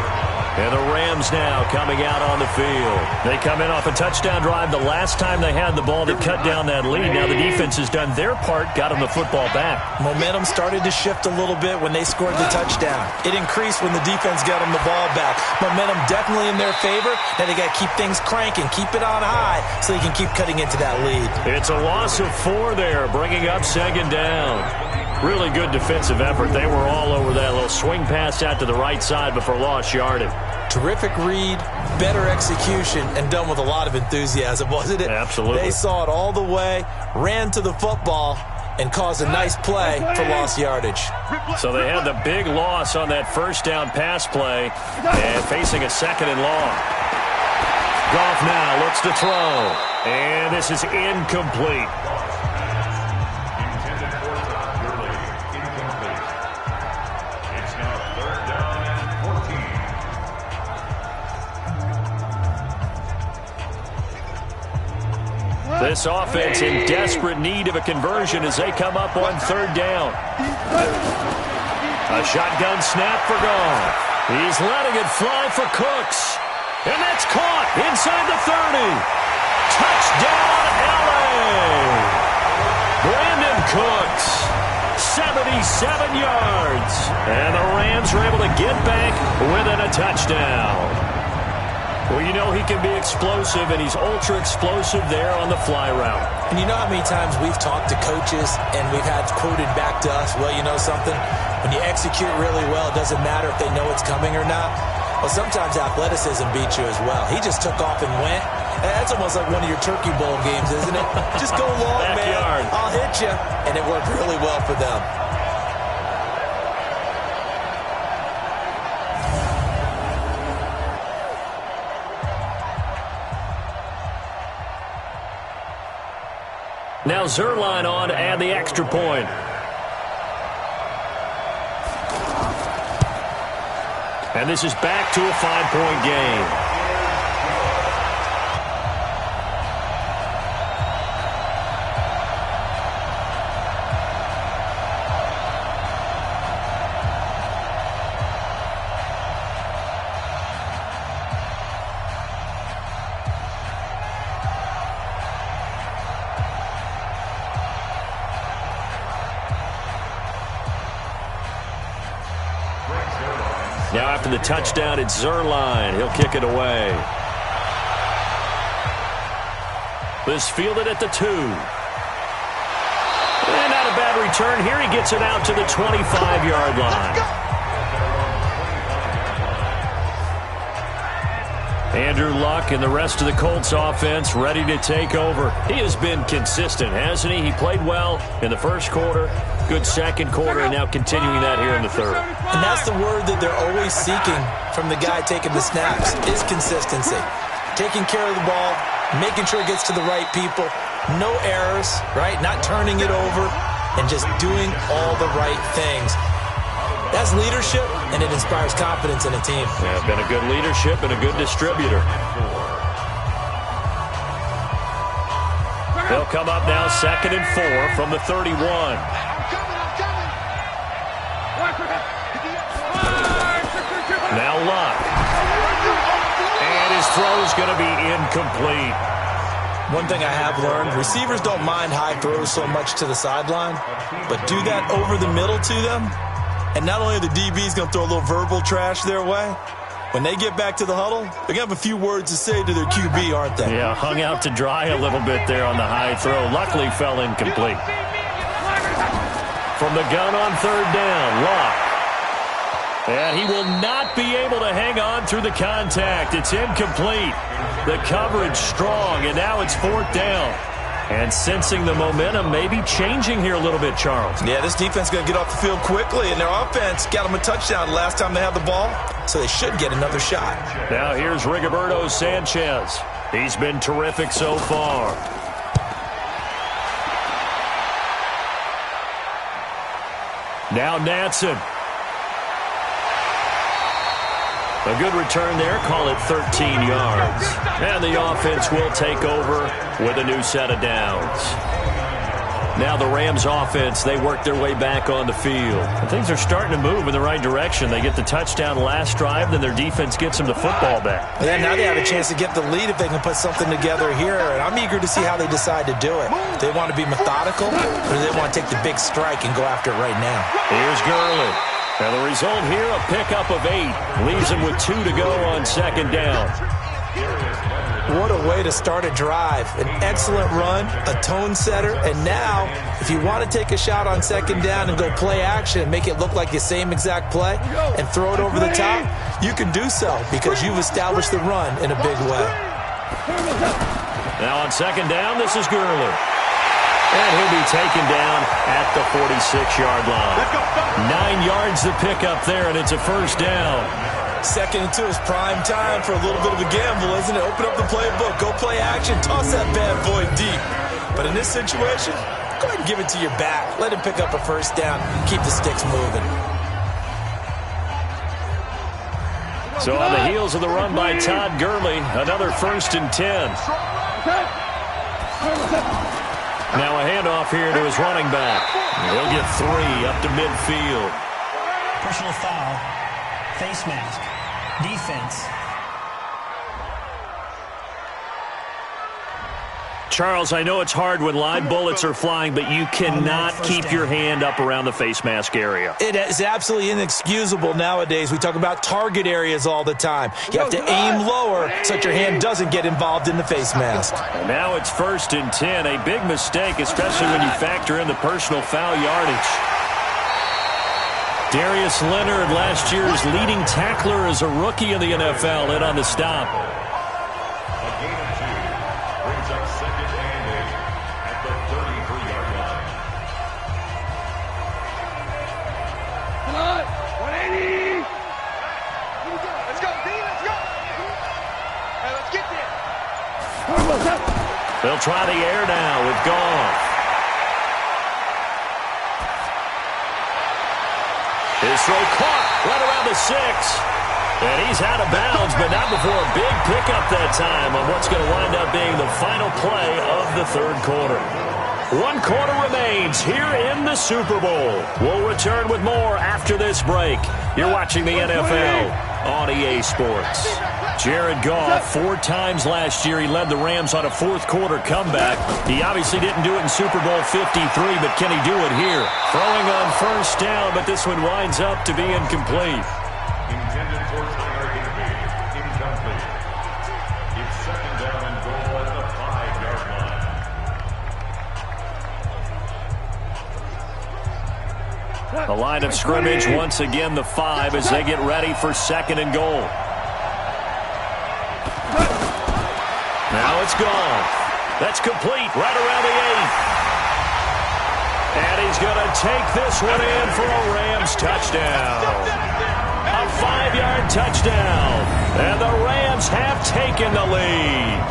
And the Rams now coming out on the field. They come in off a touchdown drive the last time they had the ball that cut down that lead. Now the defense has done their part, got them the football back. Momentum started to shift a little bit when they scored the touchdown. It increased when the defense got them the ball back. Momentum definitely in their favor. Now they got to keep things cranking, keep it on high so they can keep cutting into that lead. It's a loss of 4 there, bringing up 2nd down. Really good defensive effort. They were all over that little swing pass out to the right side before lost yardage. Terrific read, better execution, and done with a lot of enthusiasm, wasn't it? Absolutely. They saw it all the way, ran to the football, and caused a nice play for lost yardage. So they had the big loss on that 1st down pass play and facing a 2nd and long. Goff now looks to throw, and this is incomplete. This offense in desperate need of a conversion as they come up on 3rd down. A shotgun snap for Goff. He's letting it fly for Cooks. And that's caught inside the 30. Touchdown, L.A. Brandon Cooks, 77 yards. And the Rams are able to get back within a touchdown. Well, you know he can be explosive, and he's ultra-explosive there on the fly route. And you know how many times we've talked to coaches and we've had quoted back to us, well, you know something? When you execute really well, it doesn't matter if they know it's coming or not. Well, sometimes athleticism beats you as well. He just took off and went. That's almost like one of your Turkey Bowl games, isn't it? Just go long, man. I'll hit you. And it worked really well for them. Now Zerline on to add the extra point. And this is back to a 5-point game. Now after the touchdown, it's Zerline. He'll kick it away. This fielded at the 2. And not a bad return. Here he gets it out to the 25-yard line. Andrew Luck and the rest of the Colts offense ready to take over. He has been consistent, hasn't he? He played well in the first quarter, good second quarter, and now continuing that here in the third. And that's the word that they're always seeking from the guy taking the snaps, is consistency. Taking care of the ball, making sure it gets to the right people, no errors, right? Not turning it over, and just doing all the right things. That's leadership, and it inspires confidence in a team. Yeah, been a good leadership and a good distributor. They'll come up now 2nd and 4 from the 31. Now Luck. And his throw is going to be incomplete. One thing I have learned, receivers don't mind high throws so much to the sideline, but do that over the middle to them, and not only are the DBs going to throw a little verbal trash their way, when they get back to the huddle, they're going to have a few words to say to their QB, aren't they? Yeah, hung out to dry a little bit there on the high throw. Luckily fell incomplete. From the gun on 3rd down, Luck. And he will not be able to hang on through the contact. It's incomplete. The coverage strong, and now it's 4th down. And sensing the momentum maybe changing here a little bit, Charles. Yeah, this defense is going to get off the field quickly, and their offense got them a touchdown last time they had the ball, so they should get another shot. Now here's Rigoberto Sanchez. He's been terrific so far. Now Natson. A good return there, call it 13 yards. And the offense will take over with a new set of downs. Now the Rams offense, they work their way back on the field. And things are starting to move in the right direction. They get the touchdown last drive, then their defense gets them the football back. Yeah, now they have a chance to get the lead if they can put something together here. And I'm eager to see how they decide to do it. Do they want to be methodical, or do they want to take the big strike and go after it right now? Here's Gurley. And the result here, a pickup of 8. Leaves him with 2 to go on 2nd down. What a way to start a drive. An excellent run, a tone setter, and now, if you want to take a shot on 2nd down and go play action and make it look like the same exact play and throw it over the top, you can do so because you've established the run in a big way. Now on 2nd down, this is Gurley. And he'll be taken down at the 46-yard line. 9 yards to pick up there, and it's a 1st down. 2nd and 2 is prime time for a little bit of a gamble, isn't it? Open up the playbook, go play action, toss that bad boy deep. But in this situation, go ahead and give it to your back. Let him pick up a 1st down, keep the sticks moving. So on the heels of the run by Todd Gurley, another 1st and 10. Now a handoff here to his running back. He'll get 3 up to midfield. Personal foul, face mask, defense. Charles, I know it's hard when live bullets are flying, but you cannot keep your hand up around the face mask area. It is absolutely inexcusable nowadays. We talk about target areas all the time. You have to aim lower so that your hand doesn't get involved in the face mask. Now it's 1st and 10. A big mistake, especially when you factor in the personal foul yardage. Darius Leonard, last year's leading tackler as a rookie in the NFL, in on the stop. They'll try the air now with Goff. throw caught right around the 6. And he's out of bounds, but not before a big pickup that time on what's going to wind up being the final play of the third quarter. 1 quarter remains here in the Super Bowl. We'll return with more after this break. You're watching the NFL on EA Sports. Jared Goff, 4 times last year, he led the Rams on a fourth-quarter comeback. He obviously didn't do it in Super Bowl 53, but can he do it here? Throwing on first down, but this one winds up to be incomplete. Intended for target be incomplete. It's second down and goal at the 5-yard line. The line of scrimmage, once again the 5 as they get ready for second and goal. Now it's gone. That's complete right around the 8. And he's going to take this one in for a Rams touchdown. A 5-yard touchdown. And the Rams have taken the lead.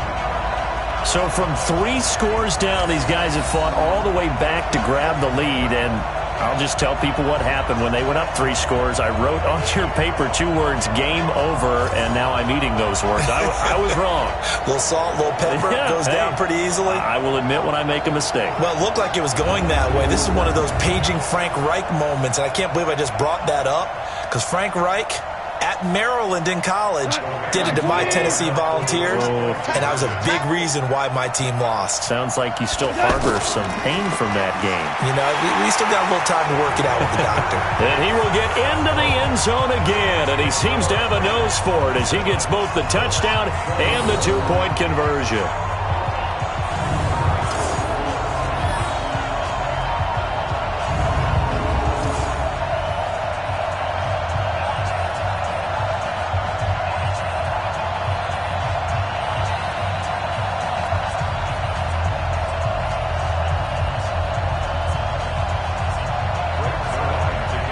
So from 3 scores down, these guys have fought all the way back to grab the lead. And I'll just tell people what happened when they went up 3 scores. I wrote on your paper 2 words, game over, and now I'm eating those words. I was wrong. A little salt, a little pepper, goes down pretty easily. I will admit when I make a mistake. Well, it looked like it was going that way. This is one of those paging Frank Reich moments, and I can't believe I just brought that up, because Frank Reich at Maryland in college did it to my Tennessee Volunteers, and that was a big reason why my team lost. Sounds like you still harbor some pain from that game. You know, we still got a little time to work it out with the doctor. And he will get into the end zone again, and he seems to have a nose for it as he gets both the touchdown and the 2-point conversion.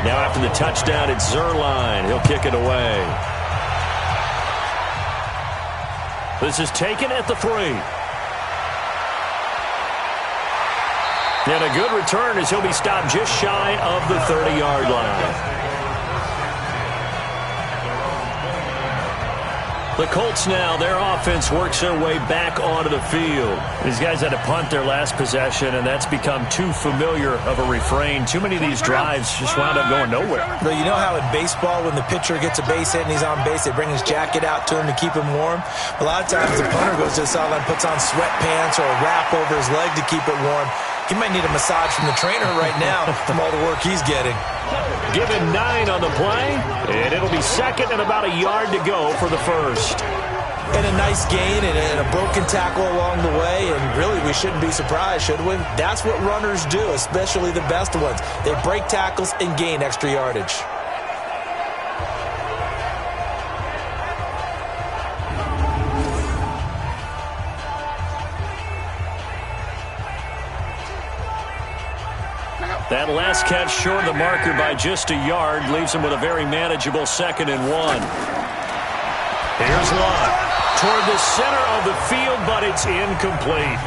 Now after the touchdown, it's Zerline. He'll kick it away. This is taken at the 3. And a good return as he'll be stopped just shy of the 30-yard line. The Colts now, their offense works their way back onto the field. These guys had to punt their last possession, and that's become too familiar of a refrain. Too many of these drives just wound up going nowhere. Well, you know how in baseball, when the pitcher gets a base hit and he's on base, they bring his jacket out to him to keep him warm? A lot of times the punter goes to the sideline, puts on sweatpants or a wrap over his leg to keep it warm. He might need a massage from the trainer right now from all the work he's getting. Give him 9 on the play, and it'll be second and about a yard to go for the first. And a nice gain and a broken tackle along the way, and really we shouldn't be surprised, should we? That's what runners do, especially the best ones. They break tackles and gain extra yardage. That last catch short of the marker by just a yard leaves him with a very manageable 2nd and 1. Here's Lott toward the center of the field, but it's incomplete.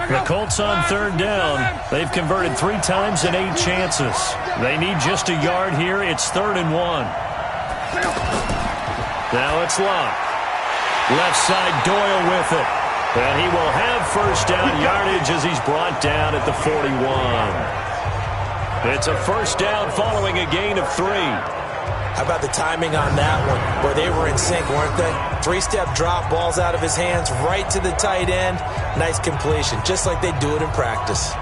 The Colts on 3rd down. They've converted 3 times in 8 chances. They need just a yard here. It's 3rd and 1. Now it's Lott. Left side, Doyle with it. And he will have first down yardage as he's brought down at the 41. It's a first down following a gain of 3. How about the timing on that one? Boy, they were in sync, weren't they? 3-step drop, balls out of his hands, right to the tight end. Nice completion, just like they do it in practice.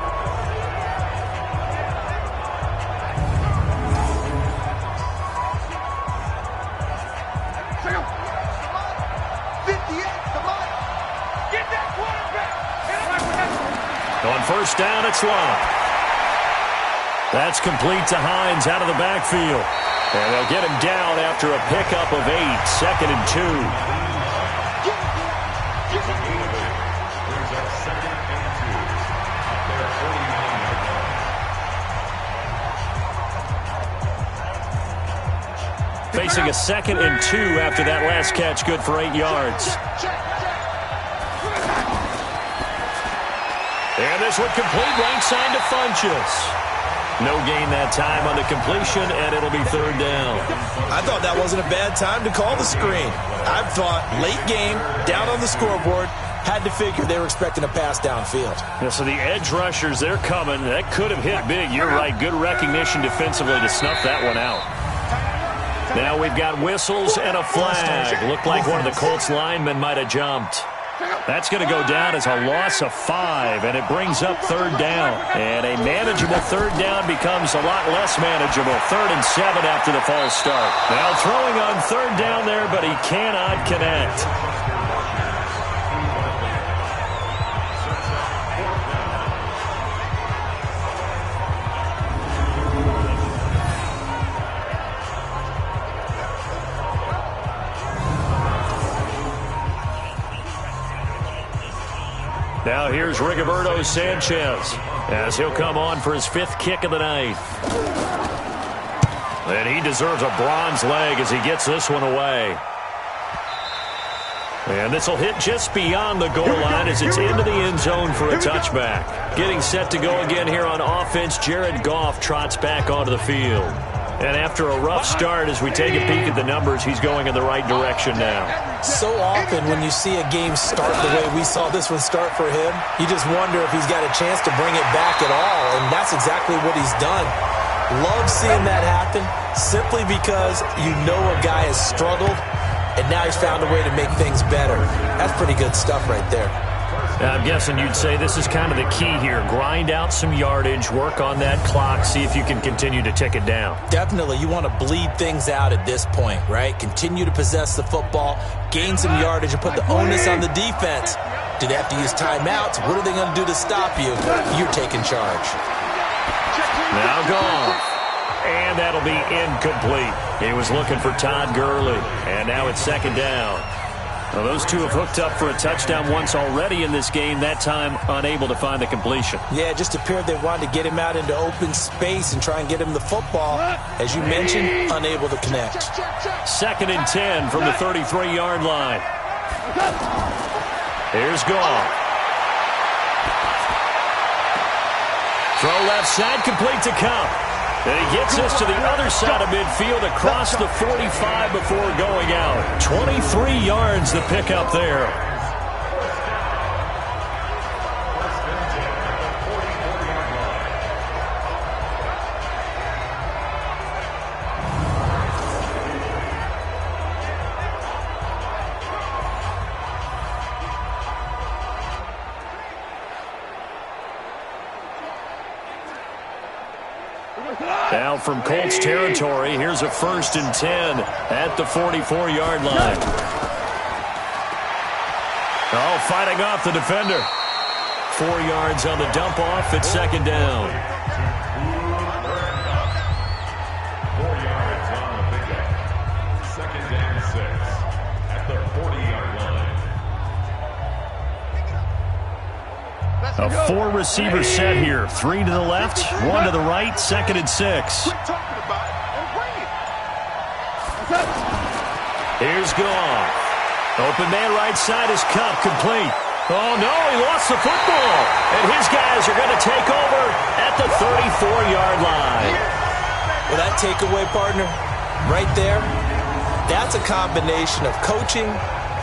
On first down, it's Lott. That's complete to Hines out of the backfield. And they'll get him down after a pickup of 8, 2nd and 2. Facing a 2nd and 2 after that last catch, good for 8 yards. And this one complete, right side to Funchess. No gain that time on the completion, and it'll be 3rd down. I thought that wasn't a bad time to call the screen. I thought late game, down on the scoreboard, had to figure they were expecting a pass downfield. Yeah, so the edge rushers, they're coming. That could have hit big. You're right. Good recognition defensively to snuff that one out. Now we've got whistles and a flag. Looked like one of the Colts linemen might have jumped. That's going to go down as a loss of 5, and it brings up 3rd down. And a manageable 3rd down becomes a lot less manageable. 3rd and 7 after the false start. Now throwing on 3rd down there, but he cannot connect. Now here's Rigoberto Sanchez as he'll come on for his 5th kick of the night. And he deserves a bronze leg as he gets this one away. And this will hit just beyond the goal line as it's into the end zone for a touchback. Getting set to go again here on offense, Jared Goff trots back onto the field. And after a rough start, as we take a peek at the numbers, he's going in the right direction now. So often when you see a game start the way we saw this one start for him, you just wonder if he's got a chance to bring it back at all, and that's exactly what he's done. Love seeing that happen simply because you know a guy has struggled, and now he's found a way to make things better. That's pretty good stuff right there. I'm guessing you'd say this is kind of the key here. Grind out some yardage, work on that clock, see if you can continue to tick it down. Definitely. You want to bleed things out at this point, right? Continue to possess the football, gain some yardage, and put the onus on the defense. Do they have to use timeouts? What are they going to do to stop you? You're taking charge. Now gone. And that'll be incomplete. He was looking for Todd Gurley. And now it's 2nd down. Well, those two have hooked up for a touchdown once already in this game, that time unable to find the completion. Yeah, it just appeared they wanted to get him out into open space and try and get him the football. As you mentioned, unable to connect. 2nd and 10 from the 33-yard line. Here's Goff. Throw left side, complete to Cup. And he gets this to the other side of midfield across the 45 before going out. 23 yards the pickup there. Now from Colts territory, here's a 1st and 10 at the 44-yard line. Oh, fighting off the defender. 4 yards on the dump off at 2nd down. 4 yards on the pickup. 2nd and 6 at the 40-yard line. A 4-receiver set here. 3 to the left, 1 to the right, 2nd and 6. Here's Goff. Open man right side is Cup, complete. Oh, no, he lost the football. And his guys are going to take over at the 34-yard line. Well, that takeaway, partner, right there, that's a combination of coaching,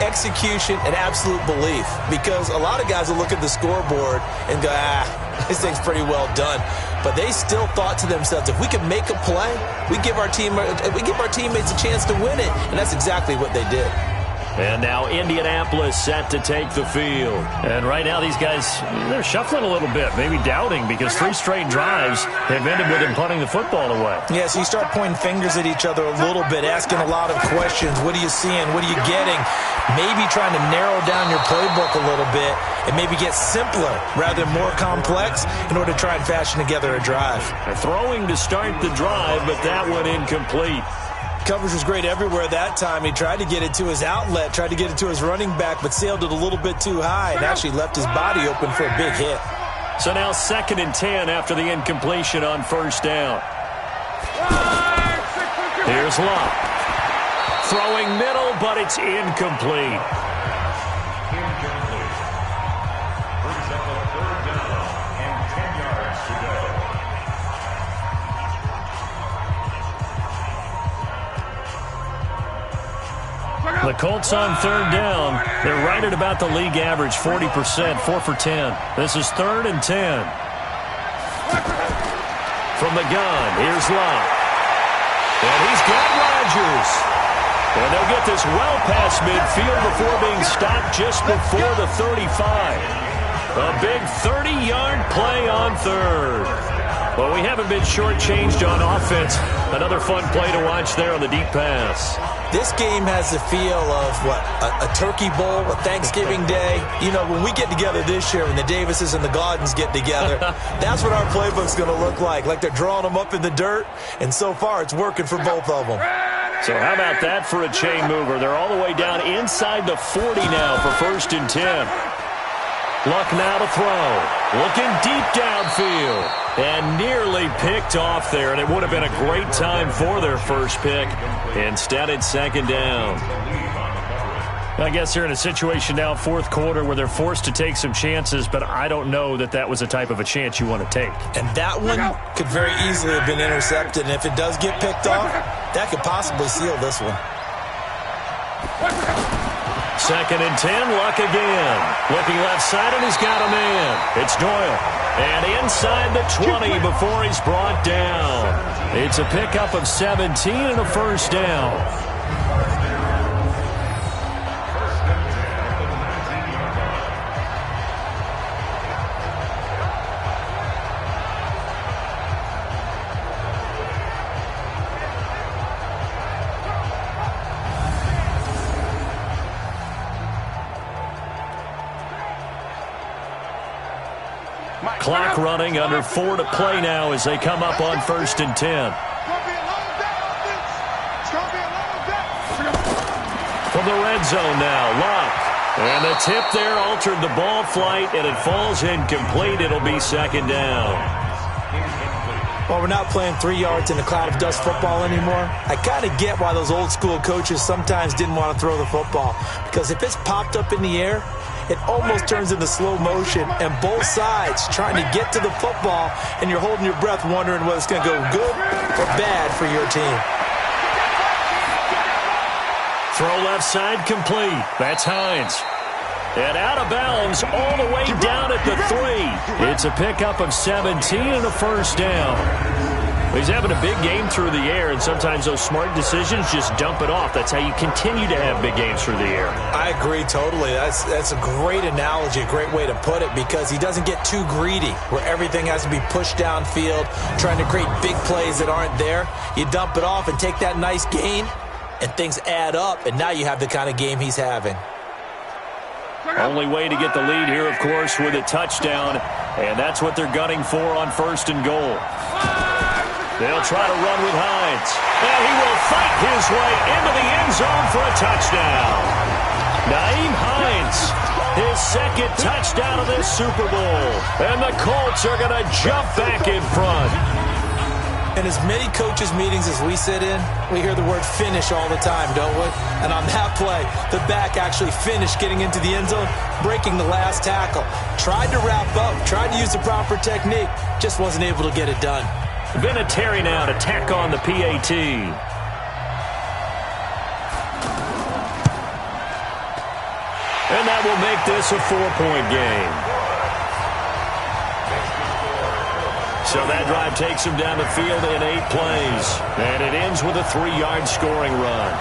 execution, and absolute belief. Because a lot of guys will look at the scoreboard and go, this thing's pretty well done. But they still thought to themselves, if we can make a play, we give our teammates a chance to win it. And that's exactly what they did. And now Indianapolis set to take the field. And right now these guys, they're shuffling a little bit, maybe doubting, because 3 straight drives have ended with them punting the football away. Yeah, so you start pointing fingers at each other a little bit, asking a lot of questions. What are you seeing? What are you getting? Maybe trying to narrow down your playbook a little bit and maybe get simpler rather than more complex in order to try and fashion together a drive. They're throwing to start the drive, but that one incomplete. Coverage was great everywhere that time. He tried to get it to his outlet, tried to get it to his running back, but sailed it a little bit too high and actually left his body open for a big hit. So now 2nd and 10 after the incompletion on 1st down. Here's Locke. throwing middle, but it's incomplete. Incomplete. Brings up a third down and 10 yards to go. The Colts on third down. They're right at about the league average, 40%, 4 for 10. This is 3rd and 10. From the gun, here's Locke. And he's got Rodgers. And they'll get this well past midfield before being stopped just before the 35. A big 30-yard play on third. Well, we haven't been shortchanged on offense. Another fun play to watch there on the deep pass. This game has the feel of, a Turkey Bowl, a Thanksgiving Day. You know, when we get together this year, when the Davises and the Gaudens get together, that's what our playbook's going to look like they're drawing them up in the dirt, and so far it's working for both of them. So how about that for a chain mover? They're all the way down inside the 40 now for 1st and 10. Luck now to throw. Looking deep downfield. And nearly picked off there, and it would have been a great time for their first pick. Instead, it's 2nd down. I guess they're in a situation now, 4th quarter, where they're forced to take some chances, but I don't know that was the type of a chance you want to take. And that one could very easily have been intercepted, and if it does get picked off, that could possibly seal this one. 2nd and 10, Luck again. Looking left side, and he's got a man. It's Doyle. And inside the 20 before he's brought down. It's a pickup of 17 and a 1st down. Clock running, under 4 to play now as they come up on 1st and 10. From the red zone now, Luck. And the tip there altered the ball flight, and it falls incomplete. It'll be 2nd down. Well, we're not playing 3 yards in a cloud of dust football anymore. I kind of get why those old school coaches sometimes didn't want to throw the football. Because if it's popped up in the air, it almost turns into slow motion, and both sides trying to get to the football, and you're holding your breath wondering whether it's going to go good or bad for your team. Throw left side complete. That's Hines. And out of bounds all the way down at the 3. It's a pickup of 17 and a 1st down. He's having a big game through the air, and sometimes those smart decisions just dump it off. That's how you continue to have big games through the air. I agree totally. That's a great analogy, a great way to put it, because he doesn't get too greedy where everything has to be pushed downfield, trying to create big plays that aren't there. You dump it off and take that nice gain, and things add up, and now you have the kind of game he's having. Only way to get the lead here, of course, with a touchdown, and that's what they're gunning for on 1st and goal. They'll try to run with Hines. And he will fight his way into the end zone for a touchdown. Nyheim Hines, his 2nd touchdown of this Super Bowl. And the Colts are going to jump back in front. In as many coaches' meetings as we sit in, we hear the word finish all the time, don't we? And on that play, the back actually finished getting into the end zone, breaking the last tackle. Tried to wrap up, tried to use the proper technique, just wasn't able to get it done. Vinatieri now to tack on the PAT. And that will make this a 4-point game. So that drive takes him down the field in 8 plays. And it ends with a 3-yard scoring run.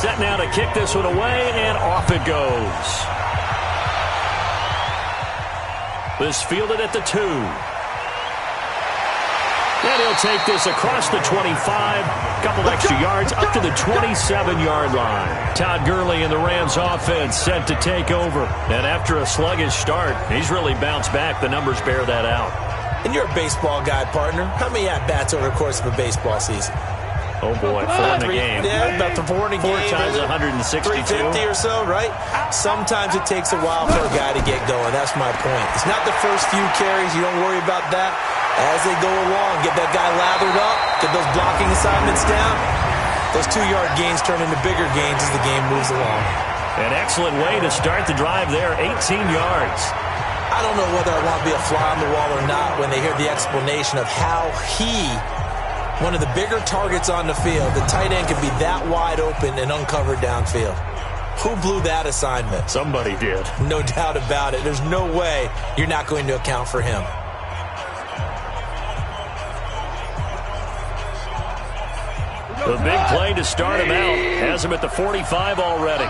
Set now to kick this one away, and off it goes. This fielded at the 2. they'll take this across the 25, a couple extra yards up to the 27-yard line. Todd Gurley and the Rams offense set to take over. And after a sluggish start, he's really bounced back. The numbers bear that out. And you're a baseball guy, partner. How many at-bats over the course of a baseball season? Oh, boy, 4 in the game. Yeah, about 4 in a game. 4 times 162. 350 or so, right? Sometimes it takes a while for a guy to get going. That's my point. It's not the first few carries. You don't worry about that. As they go along, get that guy lathered up, get those blocking assignments down. Those 2-yard gains turn into bigger gains as the game moves along. An excellent way to start the drive there, 18 yards. I don't know whether I want to be a fly on the wall or not when they hear the explanation of how one of the bigger targets on the field, the tight end can be that wide open and uncovered downfield. Who blew that assignment? Somebody did. No doubt about it. There's no way you're not going to account for him. The big play to start him out has him at the 45 already.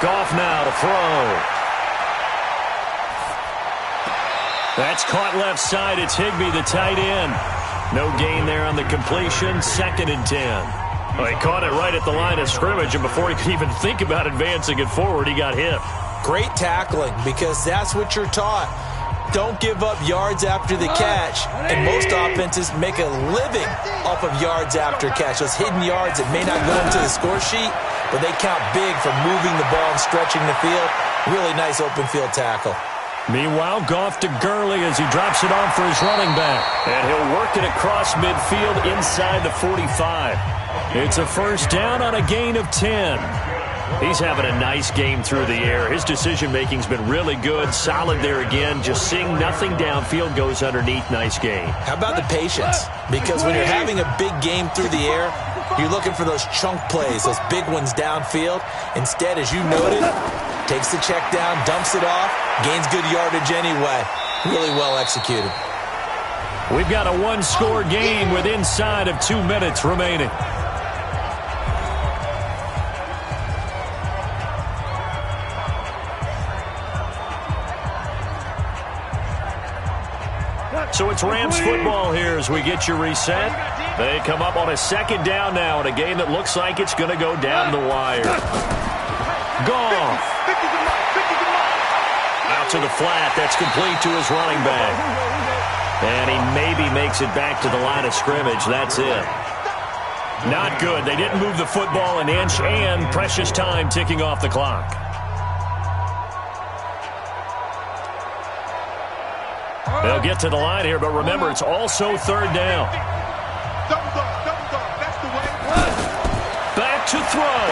Goff now to throw. That's caught left side. It's Higbee, the tight end. No gain there on the completion. 2nd and 10. Well, he caught it right at the line of scrimmage, and before he could even think about advancing it forward, he got hit. Great tackling, because that's what you're taught. Don't give up yards after the catch. And most offenses make a living off of yards after catch. Those hidden yards that may not go into the score sheet, but they count big for moving the ball and stretching the field. Really nice open field tackle. Meanwhile, Goff to Gurley as he drops it off for his running back. And he'll work it across midfield inside the 45. It's a first down on a gain of 10. He's having a nice game through the air. His decision-making's been really good. Solid there again. Just seeing nothing downfield, goes underneath. Nice game. How about the patience? Because when you're having a big game through the air, you're looking for those chunk plays, those big ones downfield. Instead, as you noted, takes the check down, dumps it off, gains good yardage anyway. Really well executed. We've got a one-score game with inside of 2 minutes remaining. So it's Rams football here as we get you reset. They come up on a 2nd down now in a game that looks like it's going to go down the wire. Goff. Out to the flat. That's complete to his running back. And he maybe makes it back to the line of scrimmage. That's it. Not good. They didn't move the football an inch, and precious time ticking off the clock. They'll get to the line here, but remember, it's also 3rd down. That's the way. Back to throw.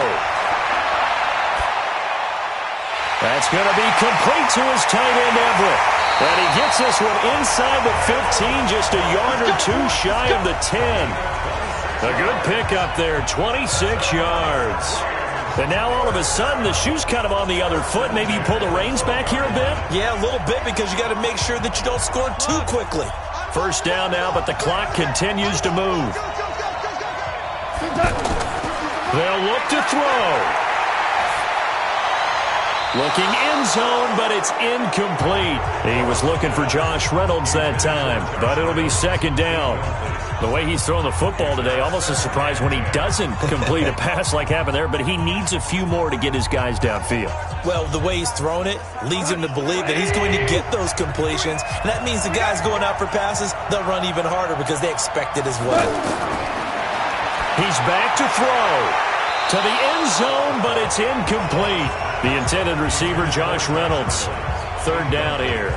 That's going to be complete to his tight end, Everett. And he gets this one inside the 15, just a yard or two shy of the 10. A good pickup there, 26 yards. And now all of a sudden the shoe's kind of on the other foot. Maybe you pull the reins back here a bit? Yeah, a little bit, because you got to make sure that you don't score too quickly. First down now, but the clock continues to move. They'll look to throw. Looking end zone, but it's incomplete. He was looking for Josh Reynolds that time, but it'll be 2nd down. The way he's throwing the football today, almost a surprise when he doesn't complete a pass like happened there, but he needs a few more to get his guys downfield. Well, the way he's thrown it leads him to believe that he's going to get those completions, and that means the guys going out for passes, they'll run even harder because they expect it as well. He's back to throw. To the end zone, but it's incomplete. The intended receiver, Josh Reynolds. 3rd down here.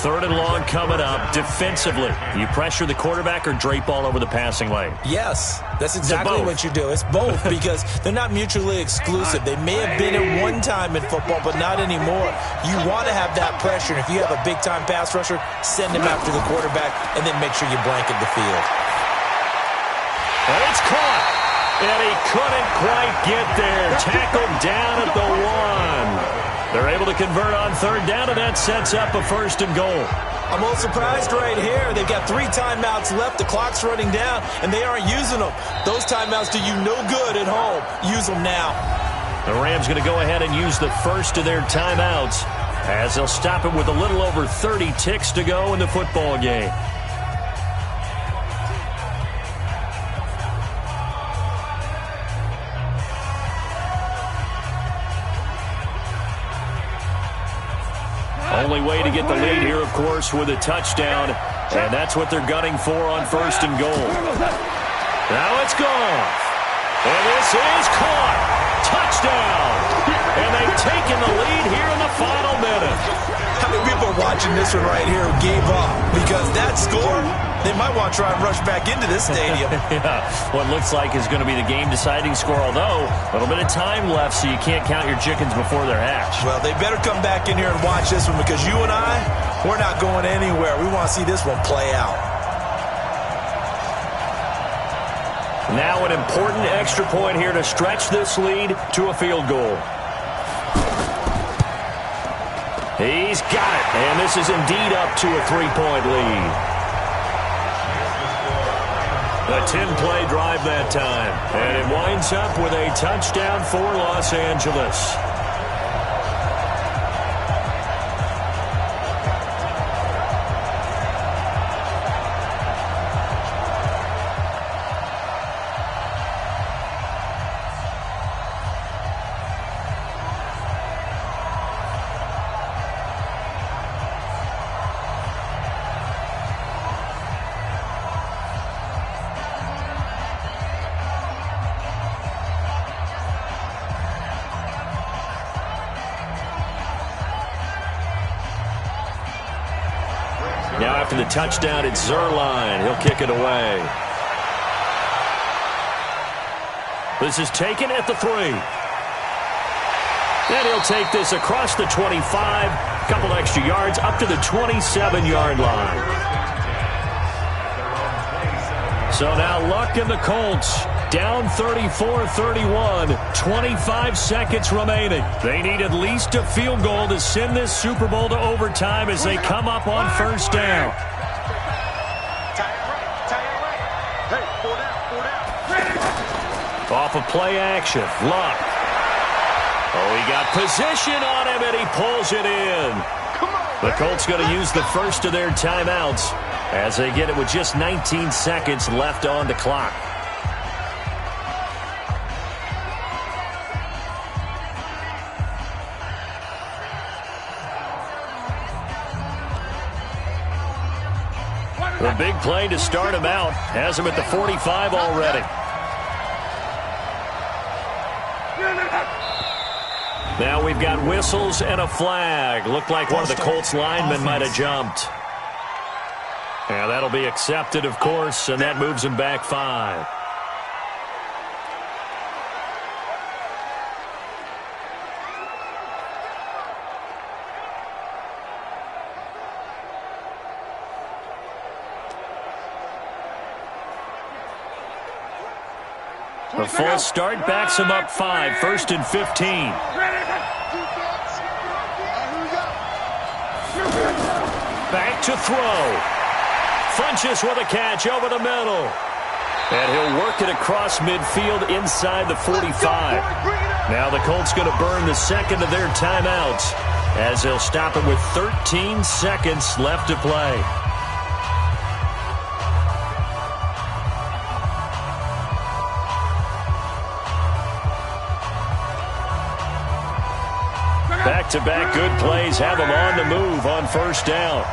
3rd and long coming up. Defensively, you pressure the quarterback or drape all over the passing lane? Yes, that's exactly what you do. It's both, because they're not mutually exclusive. They may have been at one time in football, but not anymore. You want to have that pressure, and if you have a big-time pass rusher, send him after the quarterback, and then make sure you blanket the field. And it's caught. And he couldn't quite get there. Tackled down at the 1. They're able to convert on 3rd down, and that sets up a 1st and goal. I'm a little surprised right here. They've got 3 timeouts left. The clock's running down, and they aren't using them. Those timeouts do you no good at home. Use them now. The Rams going to go ahead and use the first of their timeouts. as they'll stop it with a little over 30 ticks to go in the football game. Only way to get the lead here, of course, with a touchdown, and that's what they're gunning for on 1st and goal. Now it's gone, and this is caught. Touchdown, and they've taken the lead here in the final minute. How many people are watching this one right here who gave up? Because that score, they might want to try and rush back into this stadium. Yeah, what looks like is going to be the game-deciding score, although a little bit of time left, so you can't count your chickens before they're hatched. Well, they better come back in here and watch this one, because you and I, we're not going anywhere. We want to see this one play out. Now an important extra point here to stretch this lead to a field goal. He's got it, and this is indeed up to a 3-point lead. A 10-play drive that time, and it winds up with a touchdown for Los Angeles. Now after the touchdown, it's Zerline. He'll kick it away. This is taken at the 3. And he'll take this across the 25, a couple extra yards, up to the 27-yard line. So now Luck and the Colts down 34-31, 25 seconds remaining. They need at least a field goal to send this Super Bowl to overtime as they come up on 1st down. Off of play action, Luck. Oh, he got position on him, and he pulls it in. The Colts going to use the first of their timeouts as they get it with just 19 seconds left on the clock. The big play to start him out has him at the 45 already. Now we've got whistles and a flag. Looked like one of the Colts linemen might have jumped. Yeah, that'll be accepted, of course, and that moves him back 5. The full start backs him up 5, 1st and 15. Back to throw. Funches with a catch over the middle. And he'll work it across midfield inside the 45. Now the Colts going to burn the second of their timeouts as they'll stop it with 13 seconds left to play. Back-to-back good plays have them on the move on 1st down.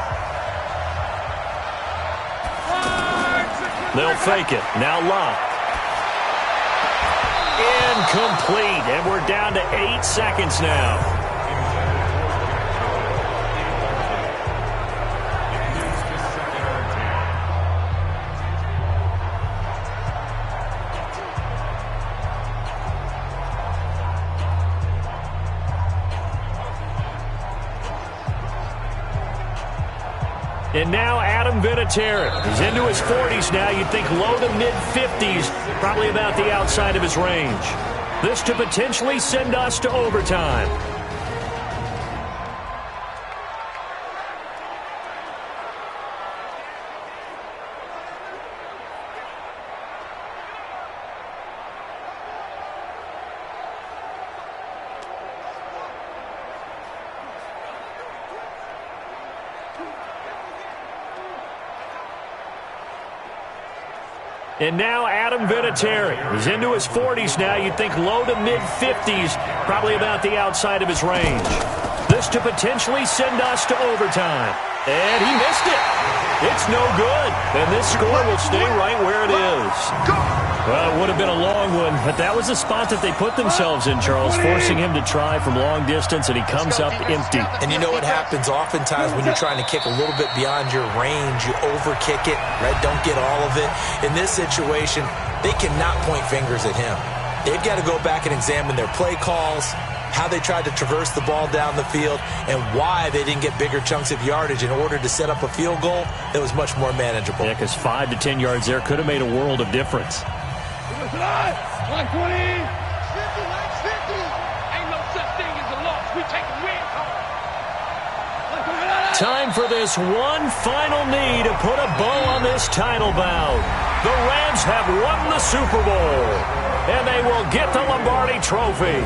They'll fake it. Now Luck. Incomplete, and we're down to 8 seconds now. And now Adam Vinatieri. He's into his 40s now. You'd think low to mid-50s, probably about the outside of his range. This to potentially send us to overtime. And now Adam Vinatieri. He's into his 40s now. You'd think low to mid-50s, probably about the outside of his range. This to potentially send us to overtime. And he missed it. It's no good. And this score will stay right where it is. Well, it would have been a long one, but that was the spot that they put themselves in, Charles, forcing him to try from long distance, and he comes up empty. And you know what happens oftentimes when you're trying to kick a little bit beyond your range, you overkick it, right? Don't get all of it. In this situation, they cannot point fingers at him. They've got to go back and examine their play calls, how they tried to traverse the ball down the field, and why they didn't get bigger chunks of yardage in order to set up a field goal that was much more manageable. Yeah, because 5 to 10 yards there could have made a world of difference. 20. 50, 50. Ain't no such thing as a loss. We take a win. Time for this one final knee to put a bow on this title bout. The Rams have won the Super Bowl, and they will get the Lombardi Trophy.